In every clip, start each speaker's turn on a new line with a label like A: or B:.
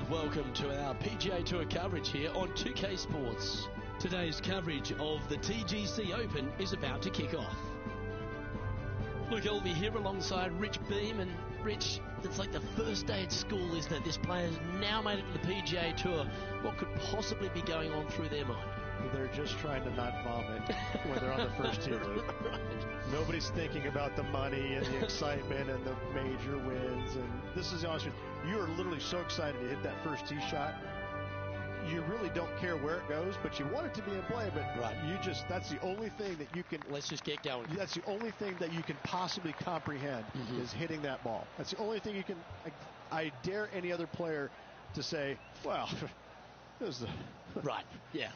A: welcome to our PGA Tour coverage here on 2K Sports. Today's coverage of the TGC Open is about to kick off. Luke Elvey here alongside Rich Beam, and Rich, it's like the first day at school, isn't it? This player's now made it to the PGA Tour. What could possibly be going on through their mind?
B: They're just trying to not vomit when they're on the first tee, Luke. Right. Nobody's thinking about the money and the excitement and the major wins. And this is honest. You are literally so excited to hit that first tee shot. You really don't care where it goes, but you want it to be in play. But that's the only thing that you can.
A: Let's just get going.
B: That's the only thing that you can possibly comprehend is hitting that ball. That's the only thing you can. I dare any other player to say, well, this is the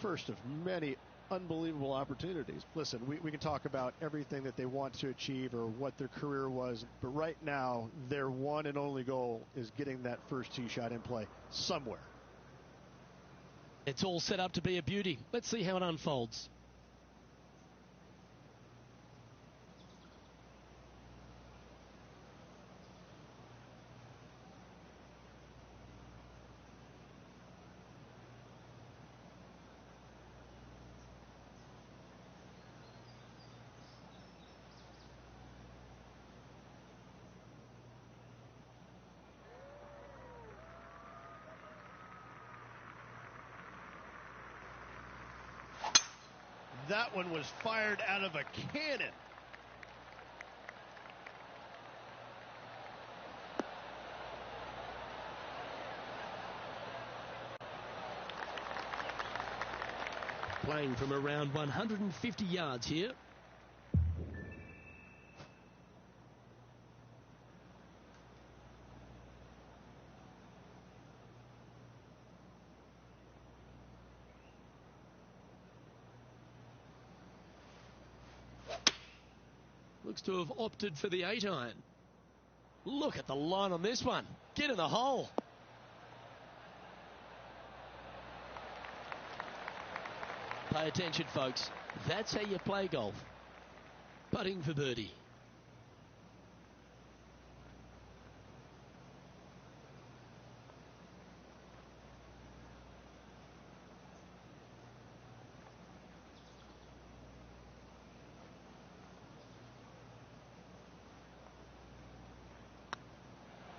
B: first of many unbelievable opportunities. Listen, we can talk about everything that they want to achieve or what their career was, but right now their one and only goal is getting that first tee shot in play somewhere.
A: It's all set up to be a beauty. Let's see how it unfolds.
B: That one was fired out of a cannon.
A: Playing from around 150 yards here. Looks to have opted for the 8-iron. Look at the line on this one. Get in the hole. Pay attention, folks. That's how you play golf. Putting for birdie.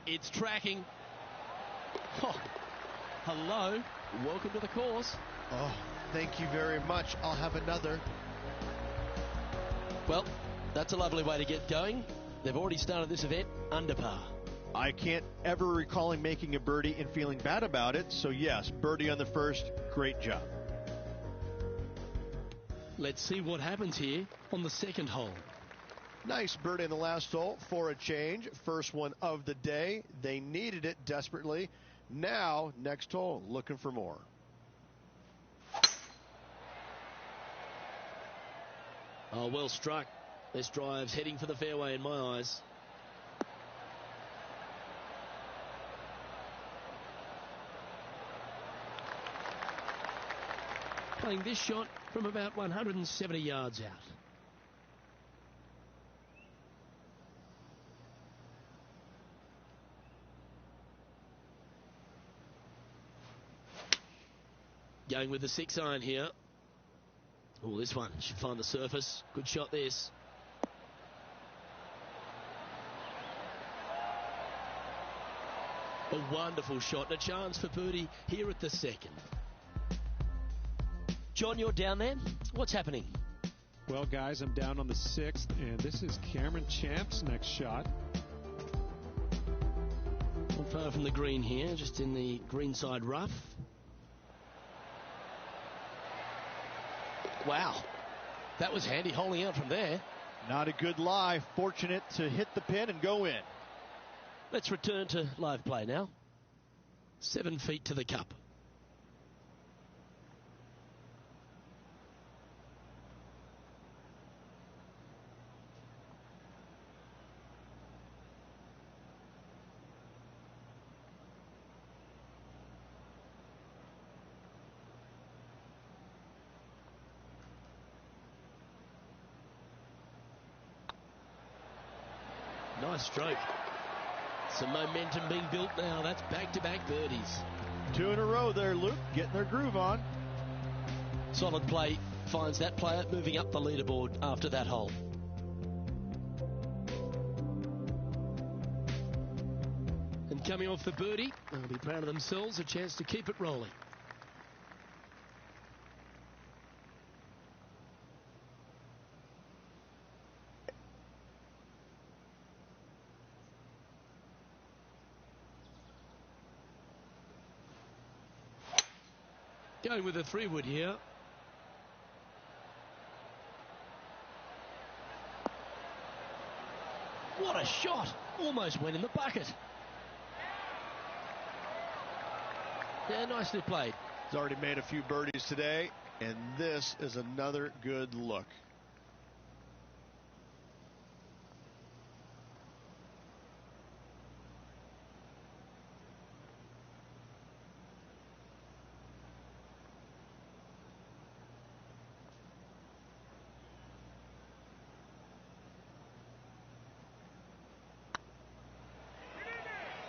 A: It's tracking. Oh, hello. Welcome to the course.
B: Oh, thank you very much. I'll have another.
A: Well, that's a lovely way to get going. They've already started this event under par.
B: I can't ever recall him making a birdie and feeling bad about it. So, yes, birdie on the first. Great job.
A: Let's see what happens here on the second hole.
B: Nice birdie in the last hole for a change. First one of the day. They needed it desperately. Now, next hole, looking for more.
A: Oh, well struck. This drive's heading for the fairway in my eyes. Playing this shot from about 170 yards out. Going with the 6-iron here. Oh, this one should find the surface. Good shot, this. A wonderful shot and a chance for birdie here at the second. John, you're down there. What's happening?
C: Well, guys, I'm down on the 6th, and this is Cameron Champ's next shot.
A: Not far from the green here, just in the greenside rough. Wow, that was handy holding out from there.
B: Not a good lie. Fortunate to hit the pin and go in.
A: Let's return to live play now. 7 feet to the cup. Nice stroke. Some momentum being built now. That's back-to-back birdies.
B: 2 in a row there, Luke, getting their groove on.
A: Solid play finds that player moving up the leaderboard after that hole. And coming off the birdie, they'll be proud of themselves, a chance to keep it rolling. Going with a 3-wood here. What a shot! Almost went in the bucket. Yeah, nicely played.
B: He's already made a few birdies today, and this is another good look.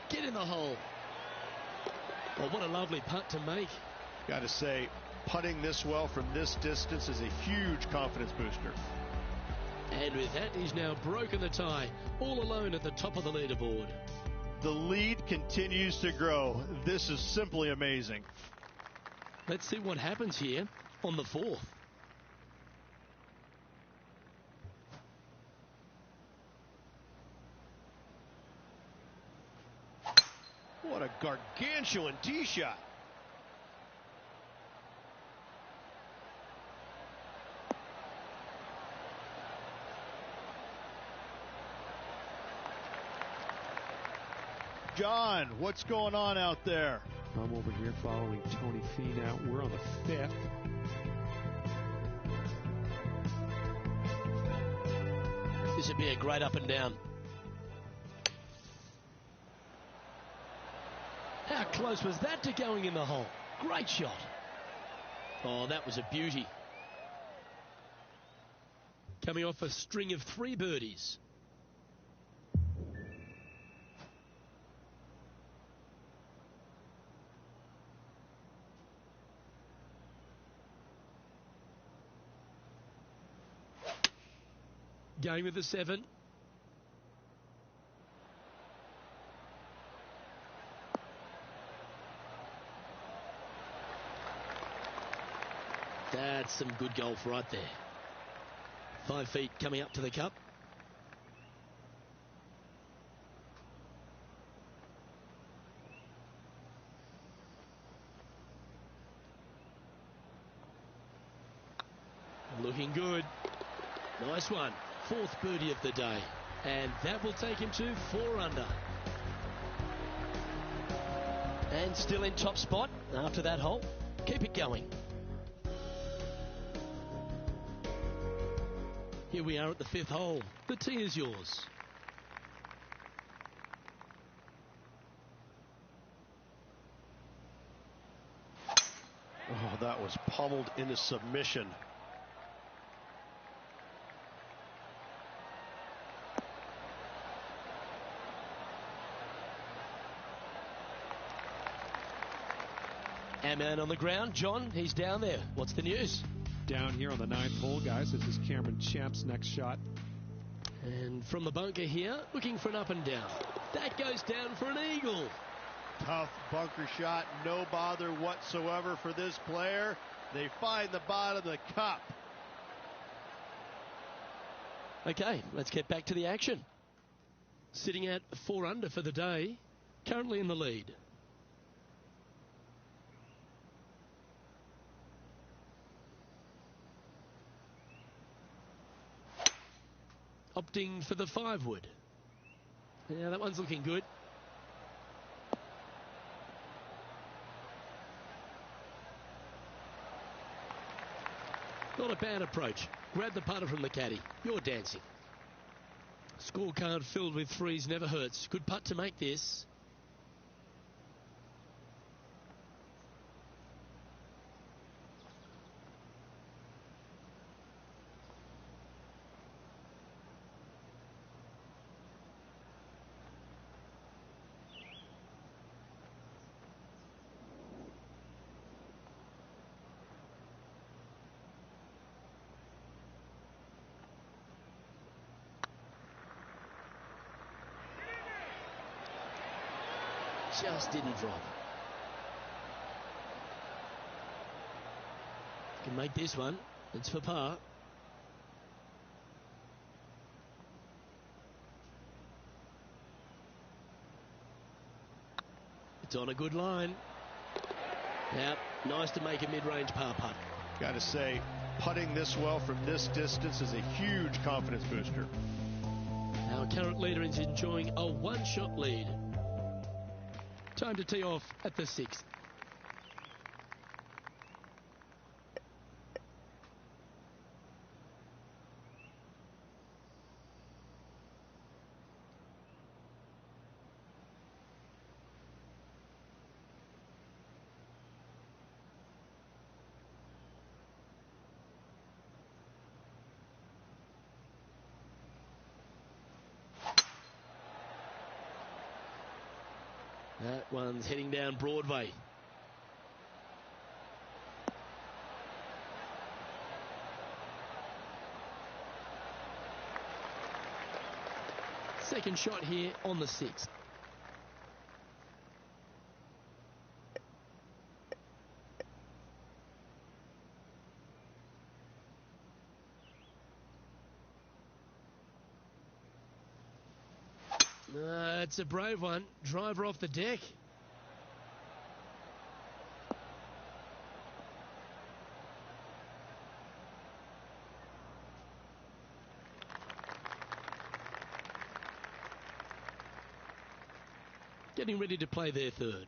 A: Get in the hole. Well, what a lovely putt to make.
B: Got to say, putting this well from this distance is a huge confidence booster.
A: And with that, he's now broken the tie, all alone at the top of the leaderboard.
B: The lead continues to grow. This is simply amazing.
A: Let's see what happens here on the 4th.
B: What a gargantuan tee shot. John, what's going on out there?
C: I'm over here following Tony Finau. We're on the 5th.
A: This would be a great up and down. How close was that to going in the hole? Great shot. Oh, that was a beauty. Coming off a string of 3 birdies. Going with the 7. That's some good golf right there. 5 feet coming up to the cup. Looking good. Nice one. 4th birdie of the day. And that will take him to 4 under. And still in top spot after that hole. Keep it going. Here we are at the 5th hole. The tee is yours.
B: Oh, that was pummeled into submission.
A: Our man on the ground, John, he's down there. What's the news?
C: Down here on the 9th hole, guys. This is Cameron Champ's next shot.
A: And from the bunker here, looking for an up and down. That goes down for an eagle.
B: Tough bunker shot, no bother whatsoever for this player. They find the bottom of the cup.
A: Okay, let's get back to the action. Sitting at 4 under for the day, currently in the lead. Opting for the 5-wood. Yeah, that one's looking good. Not a bad approach. Grab the putter from the caddy. You're dancing. Scorecard filled with 3s never hurts. Good putt to make this. just didn't drop. Can make this one. It's for par. It's on a good line. Now, nice to make a mid-range par putt.
B: Got to say, putting this well from this distance is a huge confidence booster.
A: Our current leader is enjoying a one-shot lead. Time to tee off at the 6th. That one's heading down Broadway. Second shot here on the 6th. It's a brave one. Driver off the deck. Getting ready to play their third.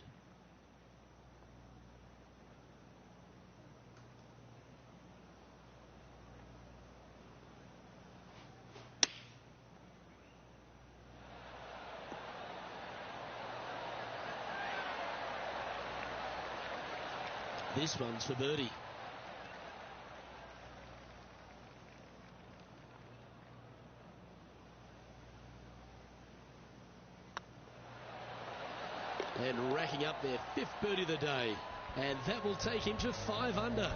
A: This one's for birdie. And racking up their 5th birdie of the day. And that will take him to 5 under.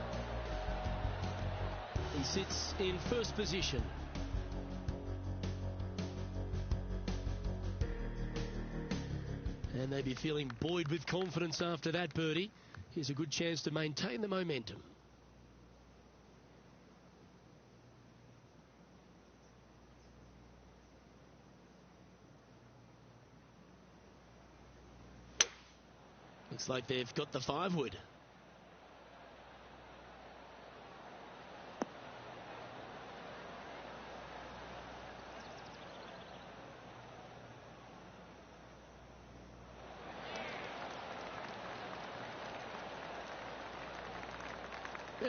A: He sits in first position. And they'd be feeling buoyed with confidence after that birdie. Here's a good chance to maintain the momentum. Looks like they've got the 5-wood.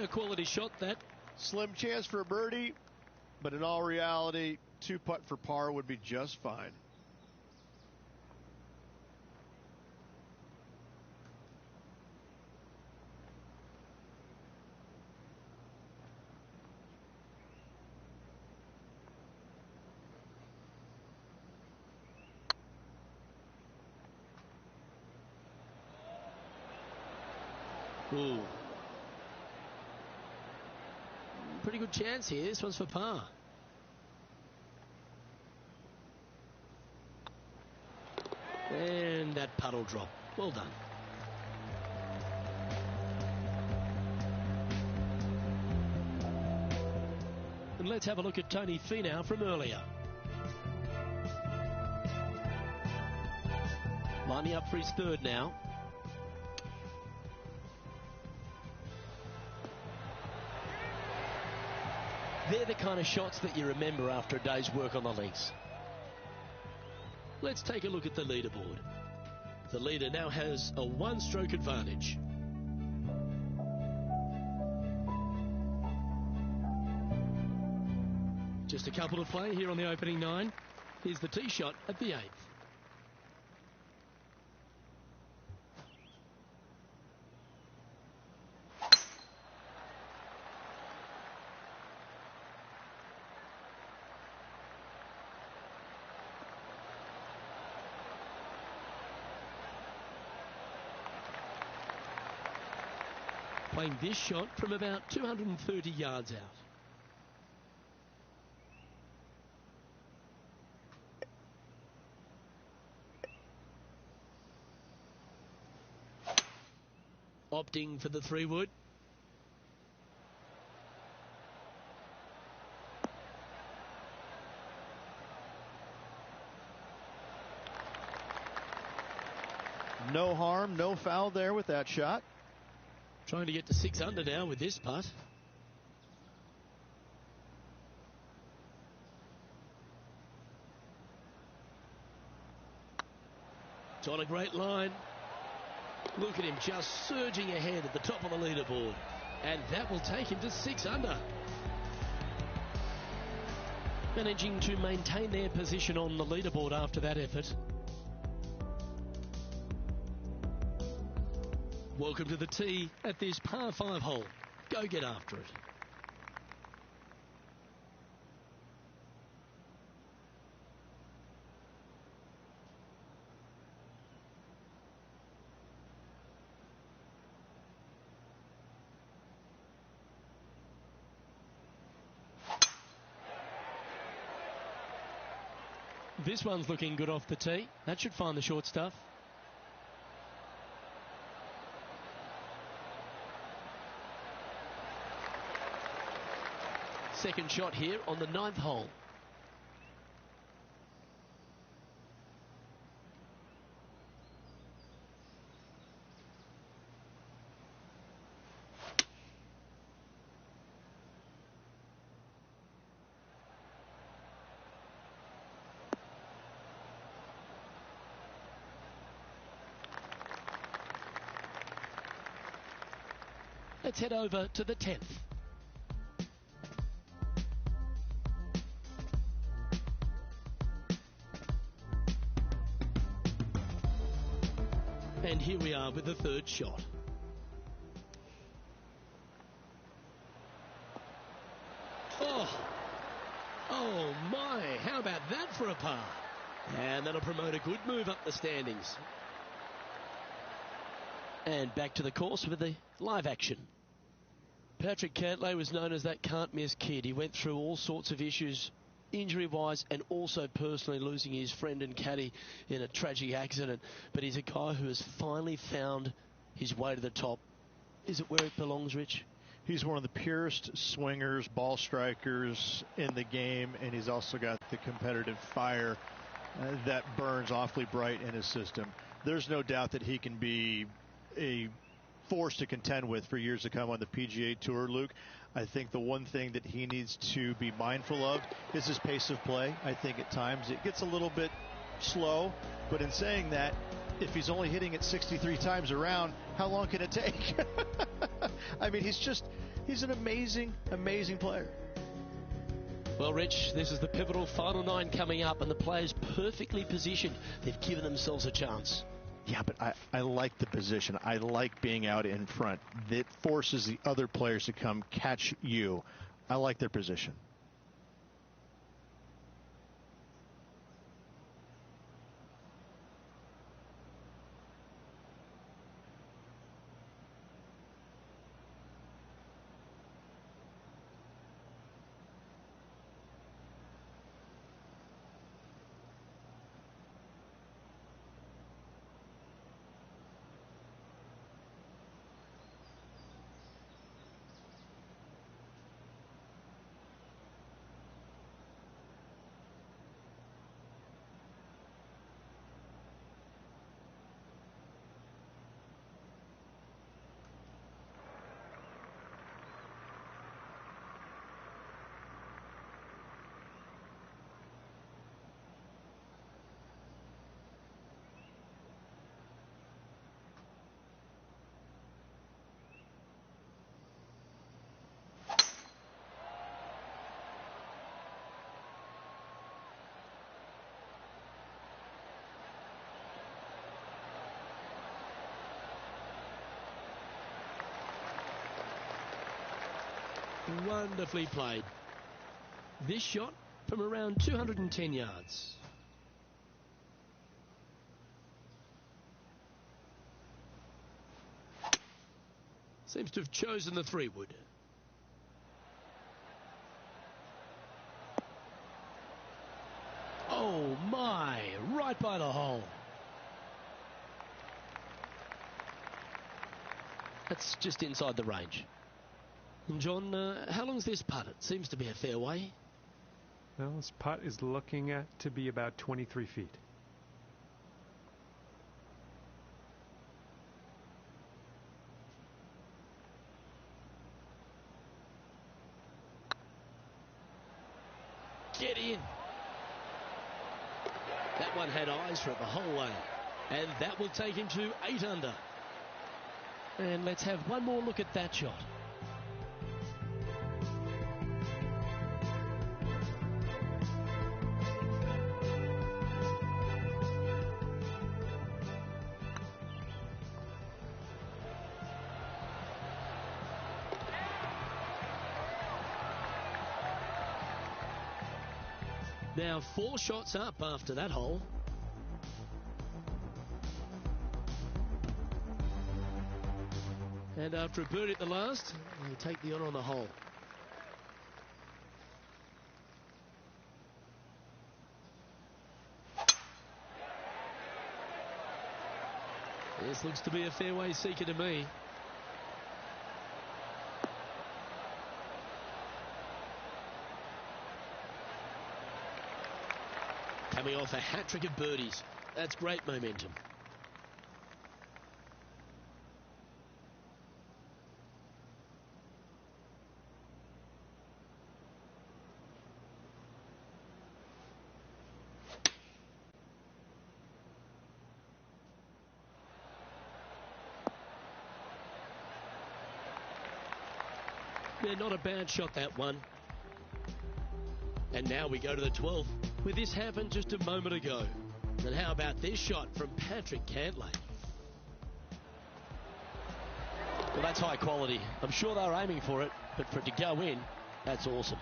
A: A quality shot, that.
B: Slim chance for a birdie, but in all reality, 2-putt for par would be just fine.
A: Ooh. Pretty good chance here. This one's for par. And that puddle drop. Well done. And let's have a look at Tony Finau from earlier. Lining up for his third now. They're the kind of shots that you remember after a day's work on the links. Let's take a look at the leaderboard. The leader now has a 1-stroke advantage. Just a couple to play here on the opening 9. Here's the tee shot at the 8th. Playing this shot from about 230 yards out. opting for the 3-wood.
B: No harm, no foul there with that shot.
A: Trying to get to 6 under now with this putt. It's on a great line. Look at him just surging ahead at the top of the leaderboard. And that will take him to 6 under. Managing to maintain their position on the leaderboard after that effort. Welcome to the tee at this par 5 hole. Go get after it. This one's looking good off the tee. That should find the short stuff. Second shot here on the 9th hole. Let's head over to the 10th. And here we are with the 3rd shot. Oh my, how about that for a par? And that'll promote a good move up the standings. And back to the course with the live action. Patrick Cantlay was known as that can't-miss kid. He went through all sorts of issues, injury-wise and also personally, losing his friend and caddy in a tragic accident. But he's a guy who has finally found his way to the top. Is it where it belongs, Rich?
B: He's one of the purest swingers, ball strikers in the game, and he's also got the competitive fire that burns awfully bright in his system. There's no doubt that he can be a force to contend with for years to come on the PGA Tour, Luke. I think the one thing that he needs to be mindful of is his pace of play. I think at times it gets a little bit slow, but in saying that, if he's only hitting it 63 times around, how long can it take? I mean, he's an amazing, amazing player.
A: Well, Rich, this is the pivotal final 9 coming up, and the players perfectly positioned. They've given themselves a chance.
B: Yeah, but I like the position. I like being out in front. It forces the other players to come catch you. I like their position.
A: Wonderfully played. This shot from around 210 yards. Seems to have chosen the 3-wood. Oh my, right by the hole. That's just inside the range. And John, how long's this putt? It seems to be a fair way.
C: Well, this putt is looking at to be about 23 feet.
A: Get in. That one had eyes for it the whole way. And that will take him to 8 under. And let's have one more look at that shot. Now 4 shots up after that hole. And after a birdie at the last, they take the honour on the hole. This looks to be a fairway seeker to me. Coming off a hat-trick of birdies. That's great momentum. Yeah, not a bad shot, that one. And now we go to the 12th, where this happened just a moment ago. And how about this shot from Patrick Cantlay? Well, that's high quality. I'm sure they're aiming for it, but for it to go in, that's awesome.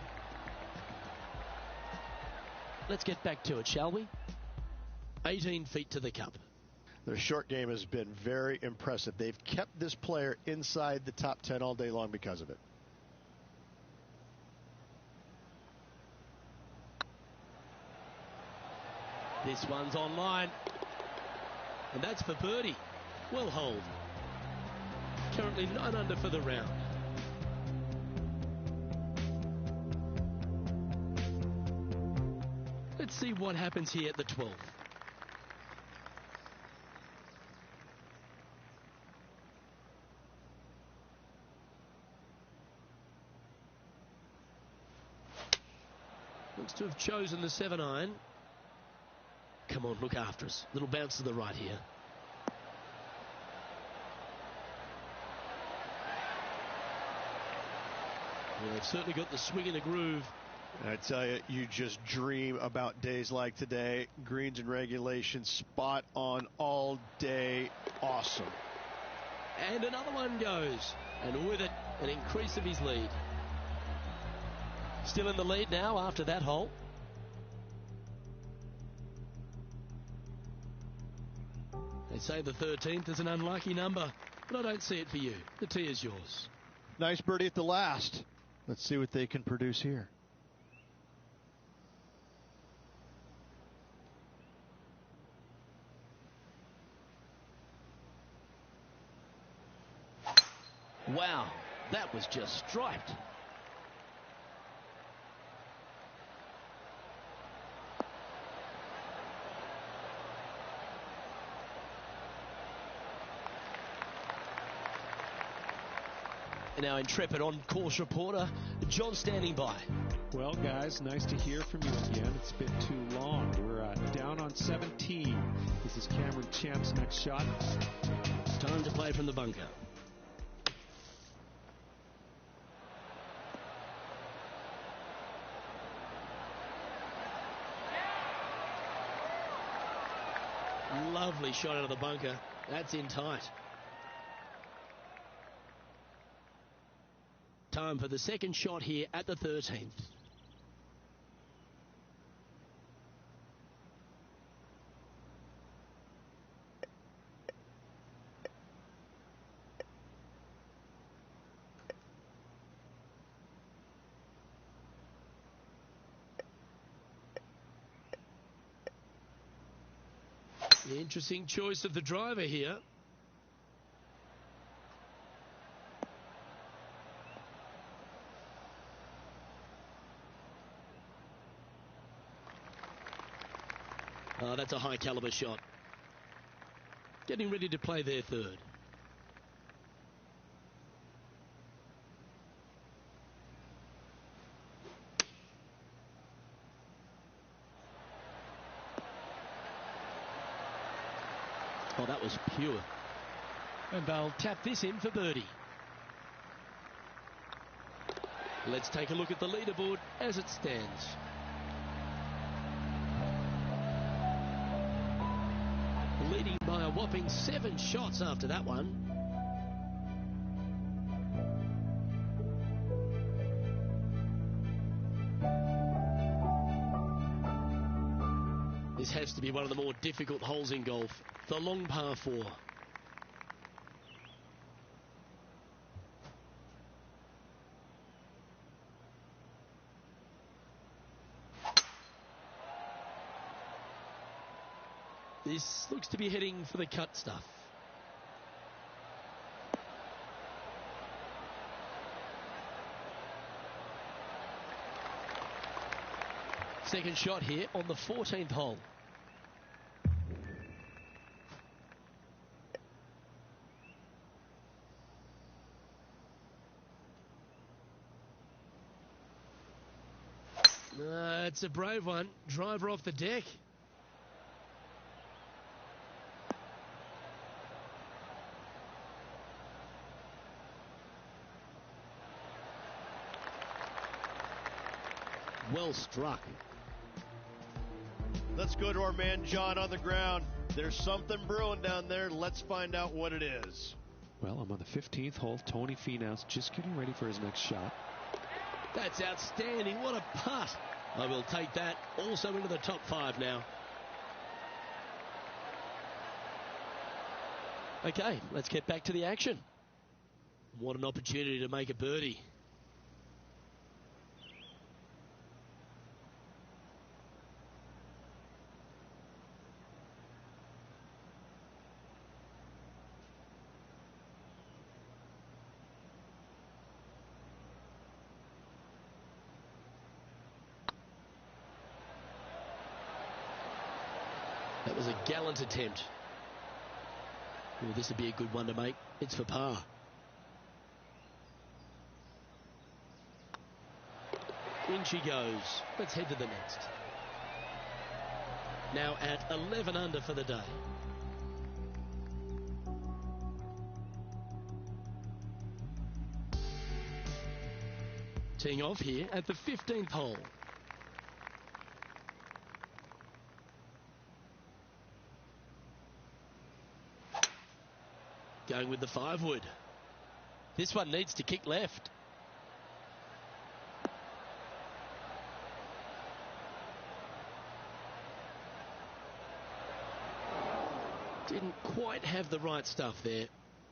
A: Let's get back to it, shall we? 18 feet to the cup.
B: Their short game has been very impressive. They've kept this player inside the top 10 all day long because of it.
A: This one's online. And that's for birdie. Well holed. Currently 9 under for the round. Let's see what happens here at the 12th. Looks to have chosen the 7-iron. Come on, look after us. Little bounce to the right here. Yeah, they've certainly got the swing and the groove.
B: I tell you, you just dream about days like today. Greens and regulation, spot on all day. Awesome.
A: And another one goes. And with it, an increase of his lead. Still in the lead now after that hole. They say the 13th is an unlucky number, but I don't see it for you. The tee is yours.
B: Nice birdie at the last. Let's see what they can produce here.
A: Wow, that was just striped. Now intrepid on-course reporter John standing by.
C: Well, guys, nice to hear from you again. It's been too long. We're down on 17. This is Cameron Champ's next shot.
A: Time to play from the bunker. Lovely shot out of the bunker. That's in tight. Time for the second shot here at the 13th. The interesting choice of the driver here. Oh, that's a high caliber shot. Getting ready to play their third. Oh, that was pure. And they'll tap this in for birdie. Let's take a look at the leaderboard as it stands. Leading by a whopping 7 shots after that one. This has to be one of the more difficult holes in golf, the long par 4. This looks to be heading for the cut stuff. Second shot here on the 14th hole. It's a brave one. Driver off the deck. Well struck.
B: Let's go to our man John on the ground. There's something brewing down there. Let's find out what it is.
C: Well, I'm on the 15th hole. Tony Finau's just getting ready for his next shot.
A: That's outstanding. What a putt. I will take that also into the top 5 now. Okay, let's get back to the action. What an opportunity to make a birdie. That was a gallant attempt. Well, this would be a good one to make. It's for par. In she goes. Let's head to the next. Now at 11 under for the day. Teeing off here at the 15th hole. Going with the 5-wood. This one needs to kick left. Didn't quite have the right stuff there.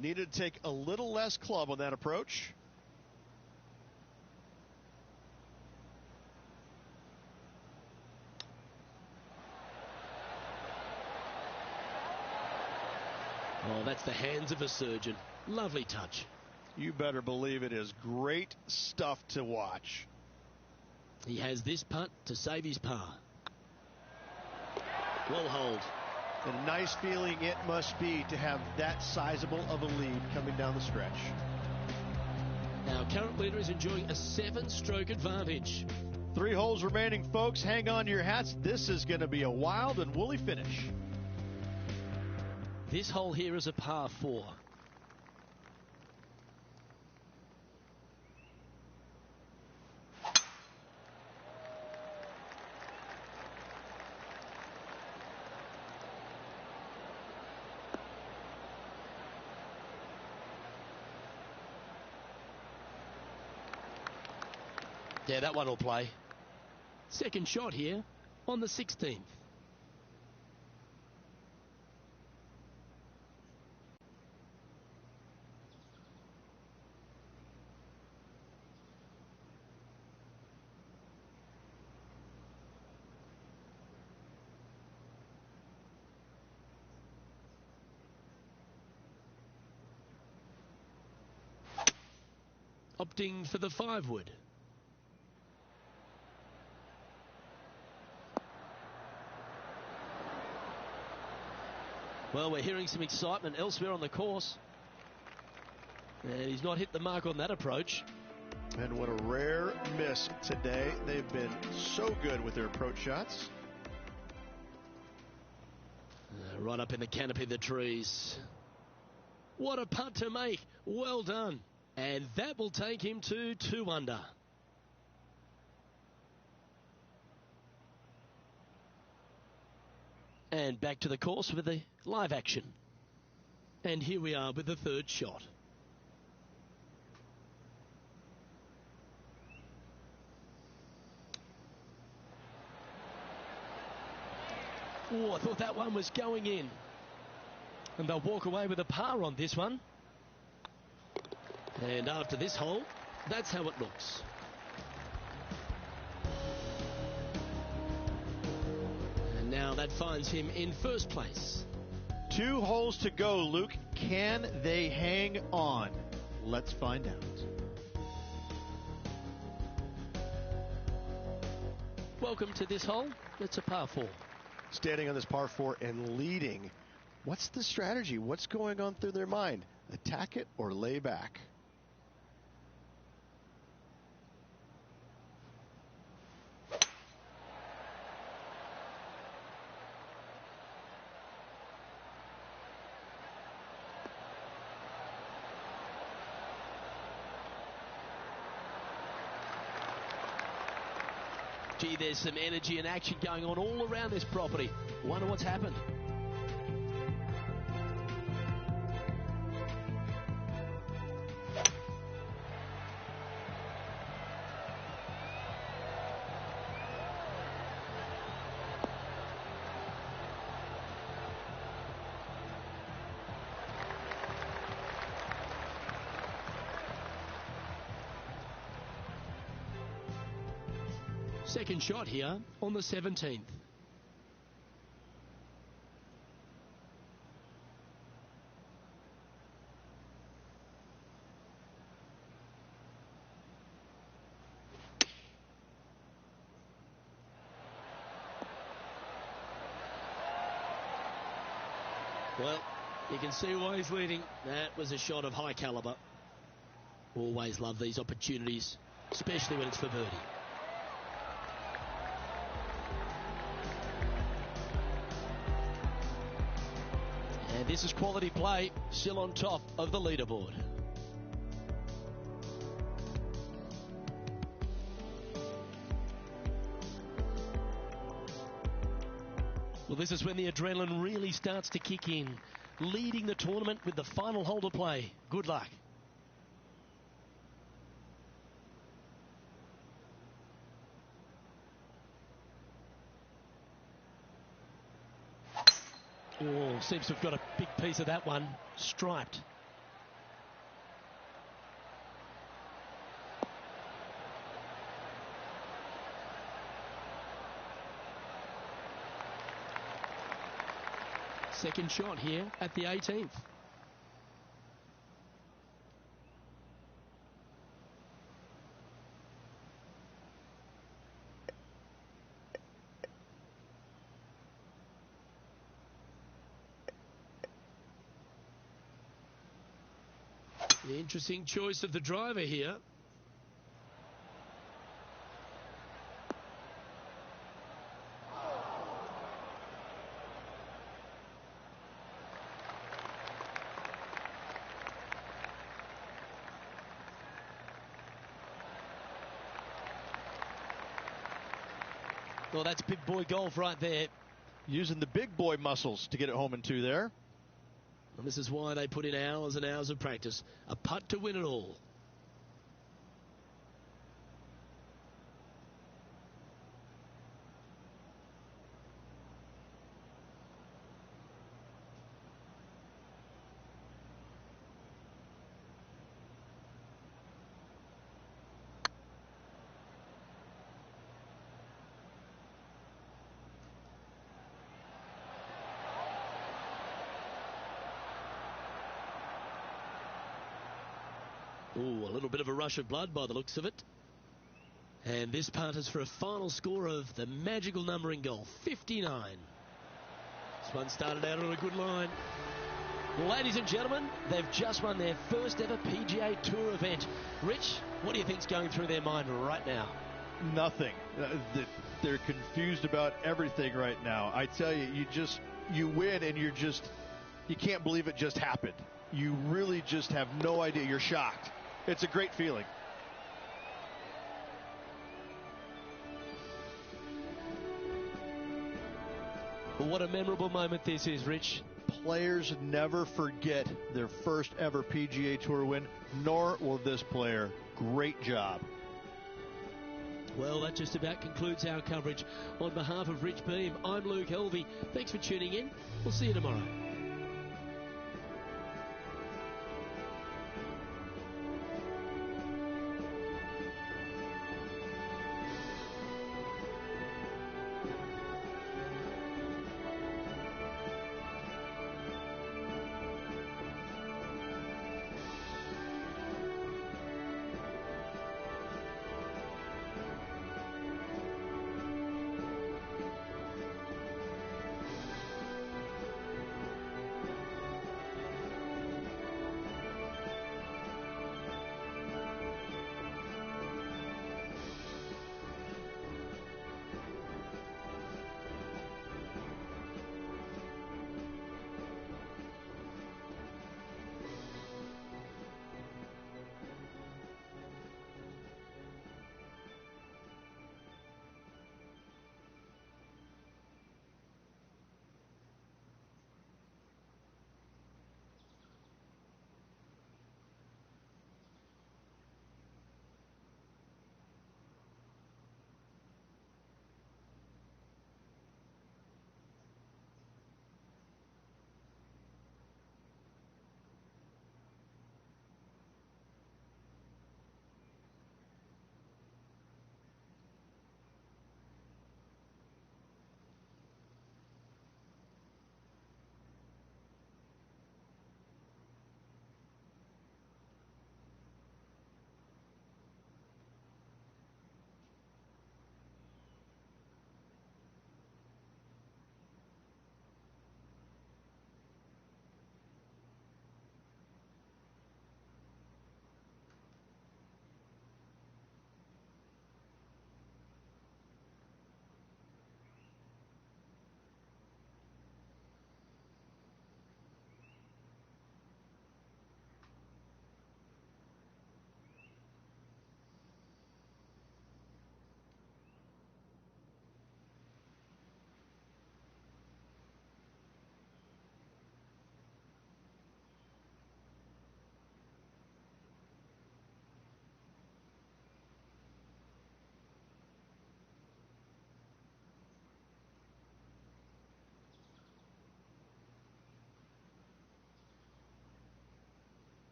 B: Needed to take a little less club on that approach.
A: Oh, that's the hands of a surgeon. Lovely touch.
B: You better believe it is great stuff to watch.
A: He has this putt to save his par. Well holed.
B: And a nice feeling it must be to have that sizable of a lead coming down the stretch.
A: Our current leader is enjoying a 7-stroke advantage.
B: 3 holes remaining, folks. Hang on to your hats. This is going to be a wild and woolly finish.
A: This hole here is a par 4. Yeah, that one will play. Second shot here on the 16th. Opting for the 5-wood. Well, we're hearing some excitement elsewhere on the course. And he's not hit the mark on that approach.
B: And what a rare miss today. They've been so good with their approach shots.
A: Right up in the canopy of the trees. What a putt to make. Well done. And that will take him to 2 under. And back to the course with the live action. And here we are with the 3rd shot. Oh, I thought that one was going in. And they'll walk away with a par on this one. And after this hole, that's how it looks. And now that finds him in 1st place.
B: 2 holes to go, Luke. Can they hang on? Let's find out.
A: Welcome to this hole. It's a par 4.
B: Standing on this par 4 and leading. What's the strategy? What's going on through their mind? Attack it or lay back?
A: Gee, there's some energy and action going on all around this property. Wonder what's happened. Second shot here on the 17th. Well, you can see why he's leading. That was a shot of high caliber. Always love these opportunities, especially when it's for birdie. And this is quality play, still on top of the leaderboard. Well, this is when the adrenaline really starts to kick in. Leading the tournament with the final hole to play. Good luck. Oh, seems to have got a big piece of that one. Striped. Second shot here at the 18th. The interesting choice of the driver here. Well, that's big boy golf right there.
B: Using the big boy muscles to get it home in 2 there.
A: And this is why they put in hours and hours of practice. A putt to win it all. Ooh, a little bit of a rush of blood by the looks of it. And this putt is for a final score of the magical number in golf, 59. This one started out on a good line. Ladies and gentlemen, they've just won their first ever PGA Tour event. Rich, what do you think's going through their mind right now?
D: Nothing. They're confused about everything right now. I tell you, you win and you can't believe it just happened. You really just have no idea. You're shocked. It's a great feeling.
A: What a memorable moment this is, Rich.
D: Players never forget their first ever PGA Tour win, nor will this player. Great job.
A: Well, that just about concludes our coverage. On behalf of Rich Beam, I'm Luke Helvey. Thanks for tuning in. We'll see you tomorrow.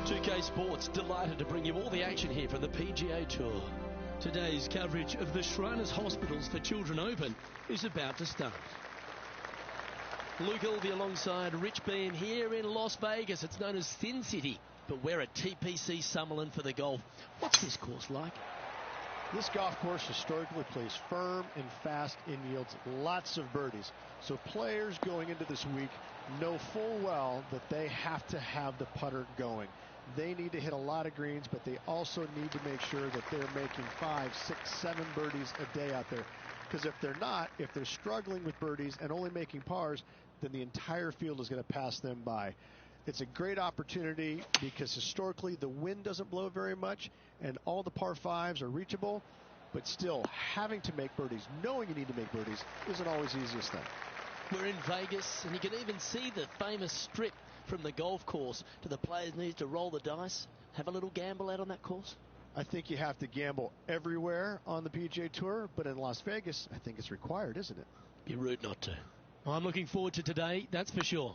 A: 2K Sports, delighted to bring you all the action here from the PGA Tour. Today's coverage of the Shriners Hospitals for Children Open is about to start. Luke Elvey alongside Rich Beam here in Las Vegas. It's known as Sin City, but we're at TPC Summerlin for the golf. What's this course like?
B: This golf course historically plays firm and fast and yields lots of birdies. So players going into this week know full well that they have to have the putter going. They need to hit a lot of greens, but they also need to make sure that they're making 5, 6, 7 birdies a day out there. Because if they're not, if they're struggling with birdies and only making pars, then the entire field is going to pass them by. It's a great opportunity because historically the wind doesn't blow very much and all the par 5s are reachable, but still having to make birdies, knowing you need to make birdies, isn't always the easiest thing.
A: We're in Vegas, and you can even see the famous strip from the golf course. Do the players need to roll the dice, have a little gamble out on that course?
B: I think you have to gamble everywhere on the PGA Tour, but in Las Vegas, I think it's required, isn't it?
A: Be rude not to. I'm looking forward to today, that's for sure.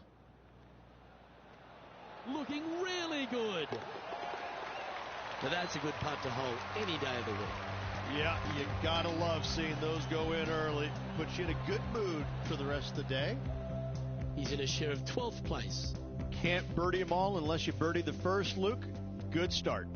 A: Looking really good. Now that's a good putt to hold any day of the week.
D: Yeah, you gotta love seeing those go in early. Puts you in a good mood for the rest of the day.
A: He's in a share of 12th place.
D: Can't birdie them all unless you birdie the first, Luke. Good start.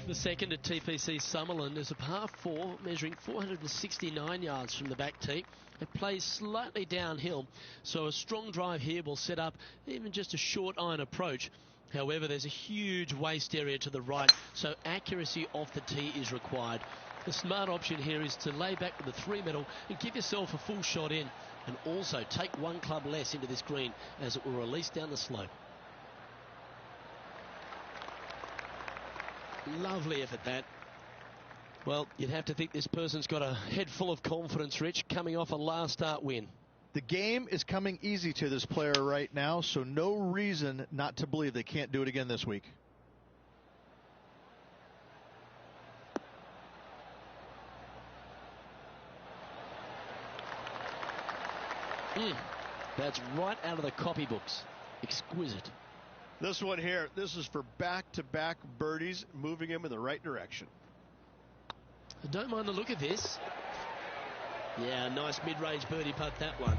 A: The second at TPC Summerlin is a par 4 measuring 469 yards from the back tee. It plays slightly downhill, so a strong drive here will set up even just a short iron approach. However, there's a huge waste area to the right, so accuracy off the tee is required. The smart option here is to lay back with the 3-metal and give yourself a full shot in, and also take one club less into this green as it will release down the slope. Lovely effort, that. Well, you'd have to think this person's got a head full of confidence, Rich, coming off a last start win.
D: The game is coming easy to this player right now, so no reason not to believe they can't do it again this week.
A: That's right out of the copybooks. Exquisite.
B: This one here, this is for back-to-back birdies, moving him in the right direction.
A: I don't mind the look of this. Yeah, nice mid-range birdie putt, that one.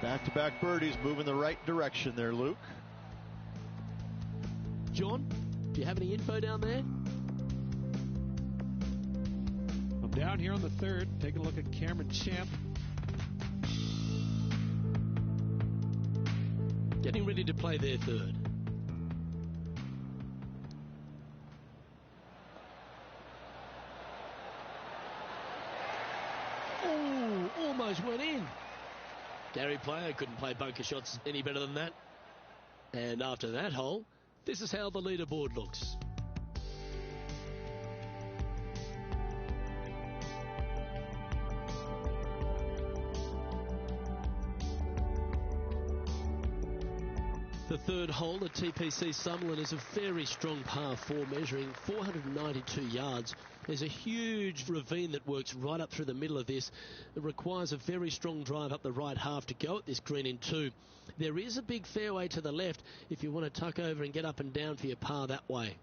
D: Back-to-back birdies, moving the right direction there, Luke.
A: John, do you have any info down there?
C: I'm down here on the third, taking a look at Cameron Champ.
A: Getting ready to play their third. Oh, almost went in. Gary Player couldn't play bunker shots any better than that. And after that hole, this is how the leaderboard looks. The third hole at TPC Summerlin is a very strong par 4 measuring 492 yards. There's a huge ravine that works right up through the middle of this. It requires a very strong drive up the right half to go at this green in 2. There is a big fairway to the left if you want to tuck over and get up and down for your par that way.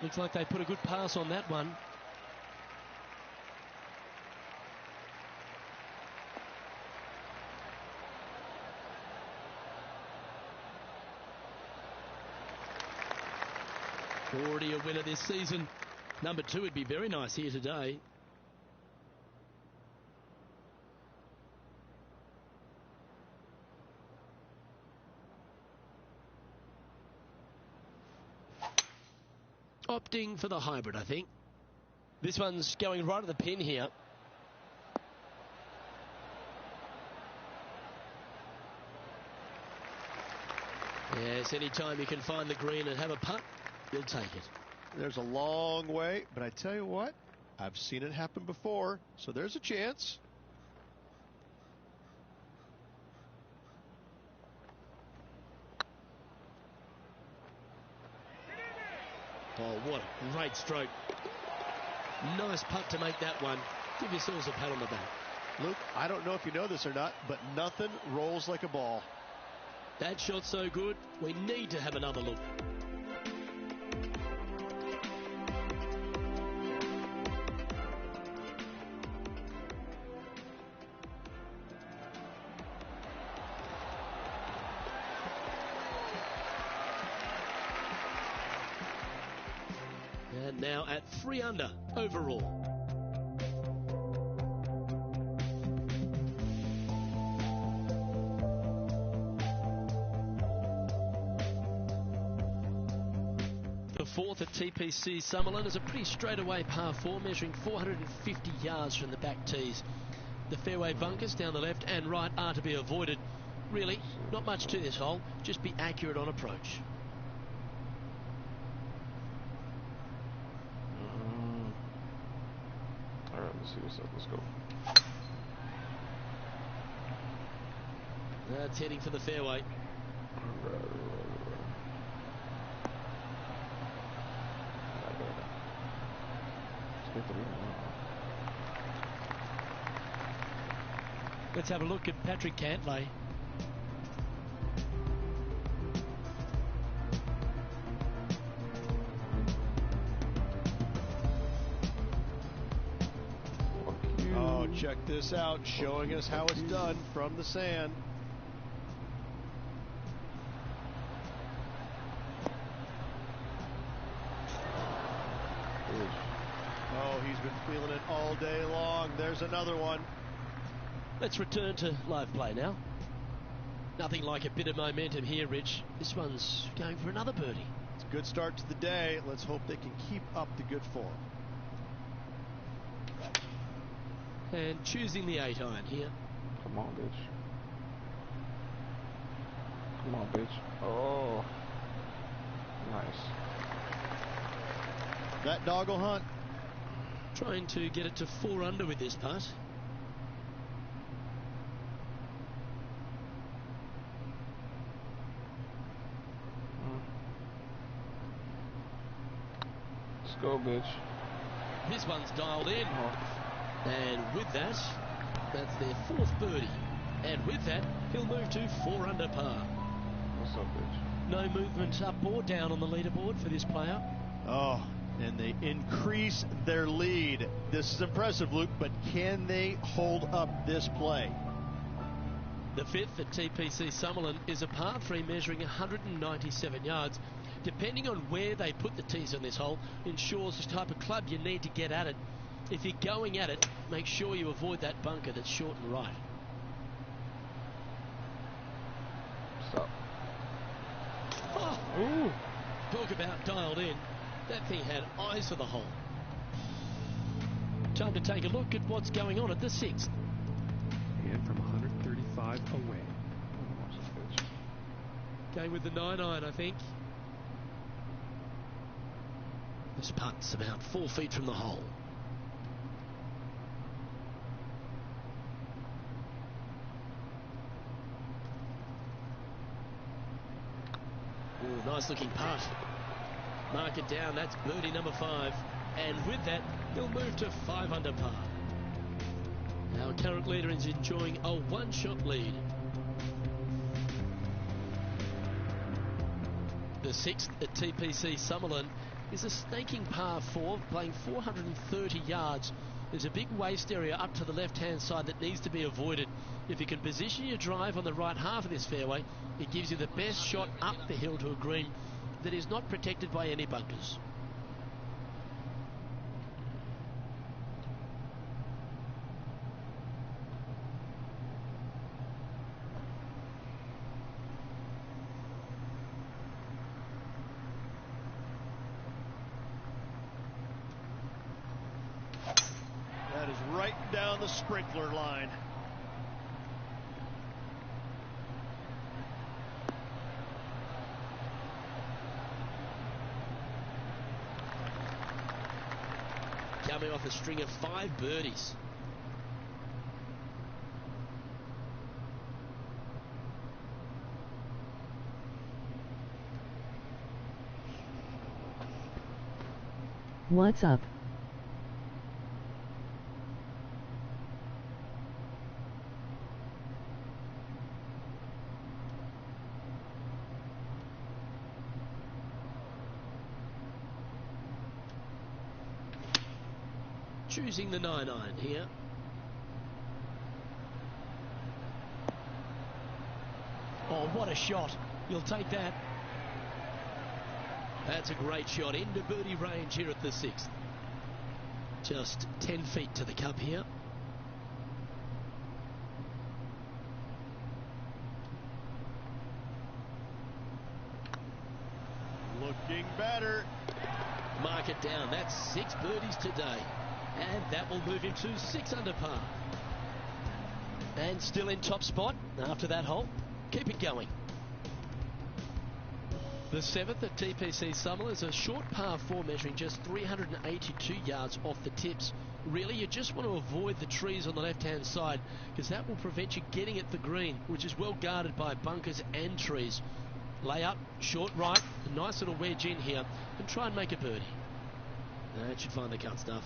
A: Looks like they put a good pass on that one. Already a winner this season. Number 2 would be very nice here today. Opting for the hybrid, I think. This one's going right at the pin here. Yes, anytime you can find the green and have a putt, you'll take it.
B: There's a long way, but I tell you what, I've seen it happen before, so there's a chance.
A: Oh, what a great stroke. Nice putt to make that one. Give yourselves a pat on the back.
B: Luke, I don't know if you know this or not, but nothing rolls like a ball.
A: That shot's so good, we need to have another look. And now at 3 under overall. The fourth at TPC Summerlin is a pretty straightaway par 4, measuring 450 yards from the back tees. The fairway bunkers down the left and right are to be avoided. Really, not much to this hole, just be accurate on approach.
E: All right, let's see what's up. Let's go.
A: That's heading for the fairway.
E: All right.
A: Let's have a look at Patrick Cantlay.
B: Oh, check this out, showing us how it's done from the sand. Oh, he's been feeling it all day long. There's another one.
A: Let's return to live play now. Nothing like a bit of momentum here, Rich. This one's going for another birdie.
B: It's a good start to the day. Let's hope they can keep up the good form.
A: And choosing the 8-iron here.
E: Come on, bitch. Come on, bitch. Oh. Nice.
B: That dog will hunt.
A: Trying to get it to 4 under with this putt.
E: Let's go, bitch.
A: This one's dialed in.
E: Oh.
A: And with that, that's their 4th birdie. And with that, he'll move to 4 under par.
E: What's up, bitch?
A: No movement up or down on the leaderboard for this player.
B: Oh, and they increase their lead. This is impressive, Luke, but can they hold up this play?
A: The 5th at TPC Summerlin is a par 3 measuring 197 yards. Depending on where they put the tees on this hole, ensures the type of club you need to get at it. If you're going at it, make sure you avoid that bunker that's short and right.
E: Stop.
A: Oh,
E: Ooh.
A: talk about dialed in. That thing had eyes for the hole. Time to take a look at what's going on at the 6th.
C: And from 135 away.
E: Watch this bitch.
A: Going with the 9-iron, I think. This putt's about 4 feet from the hole. Ooh, nice looking putt. Mark it down, that's birdie number 5. And with that, he'll move to 5 under par. Our current leader is enjoying a 1-shot lead. The 6th at TPC Summerlin is a snaking par 4, playing 430 yards. There's a big waste area up to the left-hand side that needs to be avoided. If you can position your drive on the right half of this fairway, it gives you the best shot up the hill to a green that is not protected by any bunkers.
B: That is right down the sprinkler line.
A: Coming off a string of 5 birdies.
F: What's up?
A: Choosing the 9-iron here. Oh, what a shot. You'll take that. That's a great shot into birdie range here at the 6th. Just 10 feet to the cup here.
B: Looking better.
A: Mark it down. That's 6 birdies today. And that will move him to 6 under par. And still in top spot after that hole. Keep it going. The 7th at TPC Summerlin is a short par 4 measuring just 382 yards off the tips. Really, you just want to avoid the trees on the left-hand side because that will prevent you getting at the green, which is well guarded by bunkers and trees. Lay up, short right, a nice little wedge in here, and try and make a birdie. That should find the cut stuff.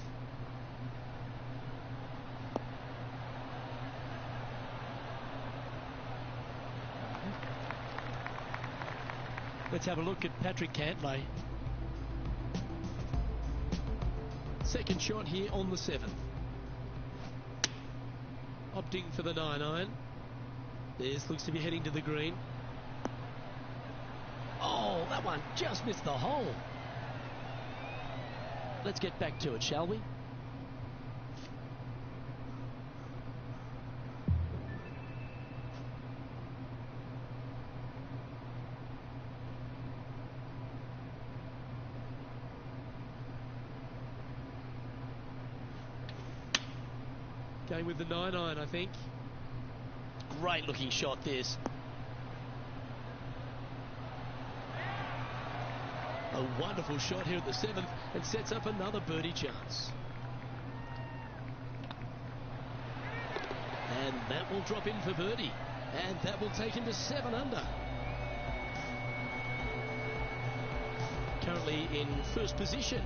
A: Let's have a look at Patrick Cantlay. Second shot here on the 7th. Opting for the 9-iron. This looks to be heading to the green. Oh, that one just missed the hole. Let's get back to it, shall we? Going with the 9-iron, I think. Great looking shot, this. A wonderful shot here at the 7th and sets up another birdie chance. And that will drop in for birdie. And that will take him to 7 under. Currently in first position.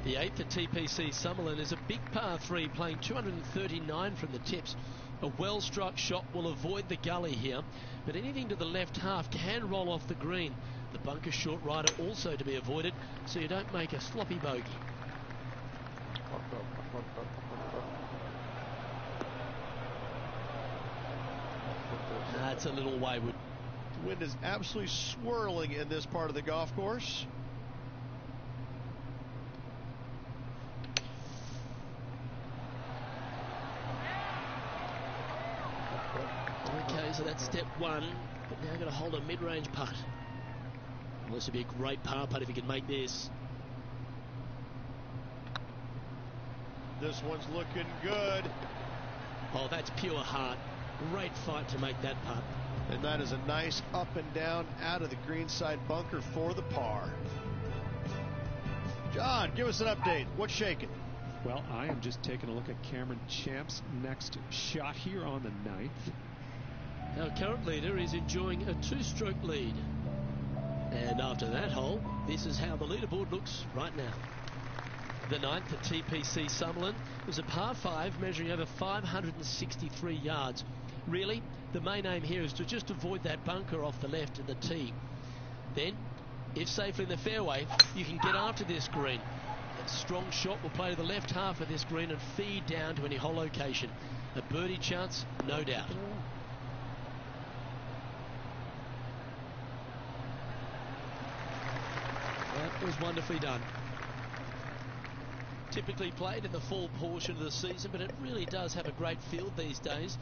A: The 8th at TPC Summerlin is a big par 3 playing 239 from the tips. A well-struck shot will avoid the gully here, but anything to the left half can roll off the green. The bunker short rider also to be avoided, so you don't make a sloppy bogey. That's a little wayward.
B: The wind is absolutely swirling in this part of the golf course.
A: Okay, so that's step 1, but now going to hold a mid-range putt. Well, this would be a great par putt if he can make this.
B: This one's looking good.
A: Oh, that's pure heart. Great fight to make that putt.
B: And that is a nice up and down out of the greenside bunker for the par. John, give us an update. What's shaking?
C: Well, I am just taking a look at Cameron Champ's next shot here on the 9th.
A: Our current leader is enjoying a 2-stroke lead. And after that hole, this is how the leaderboard looks right now. The 9th at TPC Summerlin was a par 5 measuring over 563 yards. Really, the main aim here is to just avoid that bunker off the left at the tee. Then, if safely in the fairway, you can get after this green. A strong shot will play to the left half of this green and feed down to any hole location. A birdie chance, no doubt. That was wonderfully done. Typically played in the fall portion of the season, but it really does have a great field these days.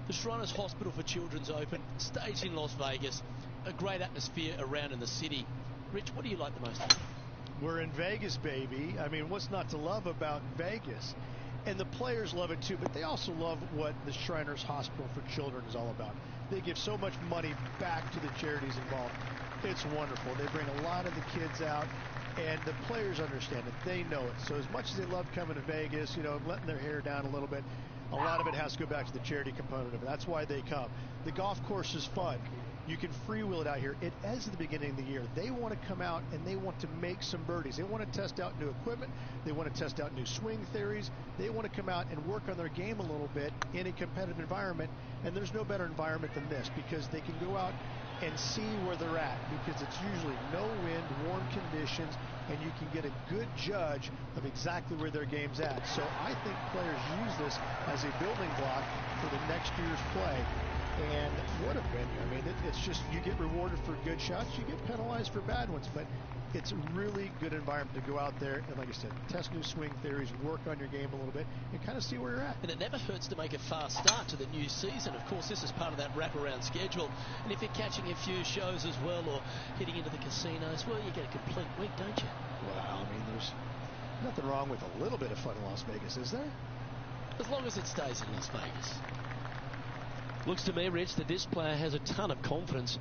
A: The Shriners Hospital for Children's Open, staged in Las Vegas, a great atmosphere around in the city. Rich, what do you like the most?
B: We're in Vegas, baby. I mean, what's not to love about Vegas? And the players love it too, but they also love what the Shriners Hospital for Children is all about. They give so much money back to the charities involved. It's wonderful. They bring a lot of the kids out. And the players understand it. They know it. So as much as they love coming to Vegas, letting their hair down a little bit, a lot of it has to go back to the charity component of it. That's why they come. The golf course is fun. You can freewheel it out here. It ends at the beginning of the year. They want to come out and they want to make some birdies. They want to test out new equipment. They want to test out new swing theories. They want to come out and work on their game a little bit in a competitive environment. And there's no better environment than this because they can go out and see where they're at because it's usually no wind, warm conditions, and you can get a good judge of exactly where their game's at. So I think players use this as a building block for the next year's play. And what a venue. I mean, it's just you get rewarded for good shots, you get penalized for bad ones, but it's a really good environment to go out there and, like I said, test new swing theories, work on your game a little bit, and kind of see where you're at.
A: And it never hurts to make a fast start to the new season. Of course, this is part of that wraparound schedule. And if you're catching a few shows as well or hitting into the casinos, well, you get a complete week, don't you?
B: Well, I mean, there's nothing wrong with a little bit of fun in Las Vegas, is there?
A: As long as it stays in Las Vegas. Looks to me, Rich, that this player has a ton of confidence.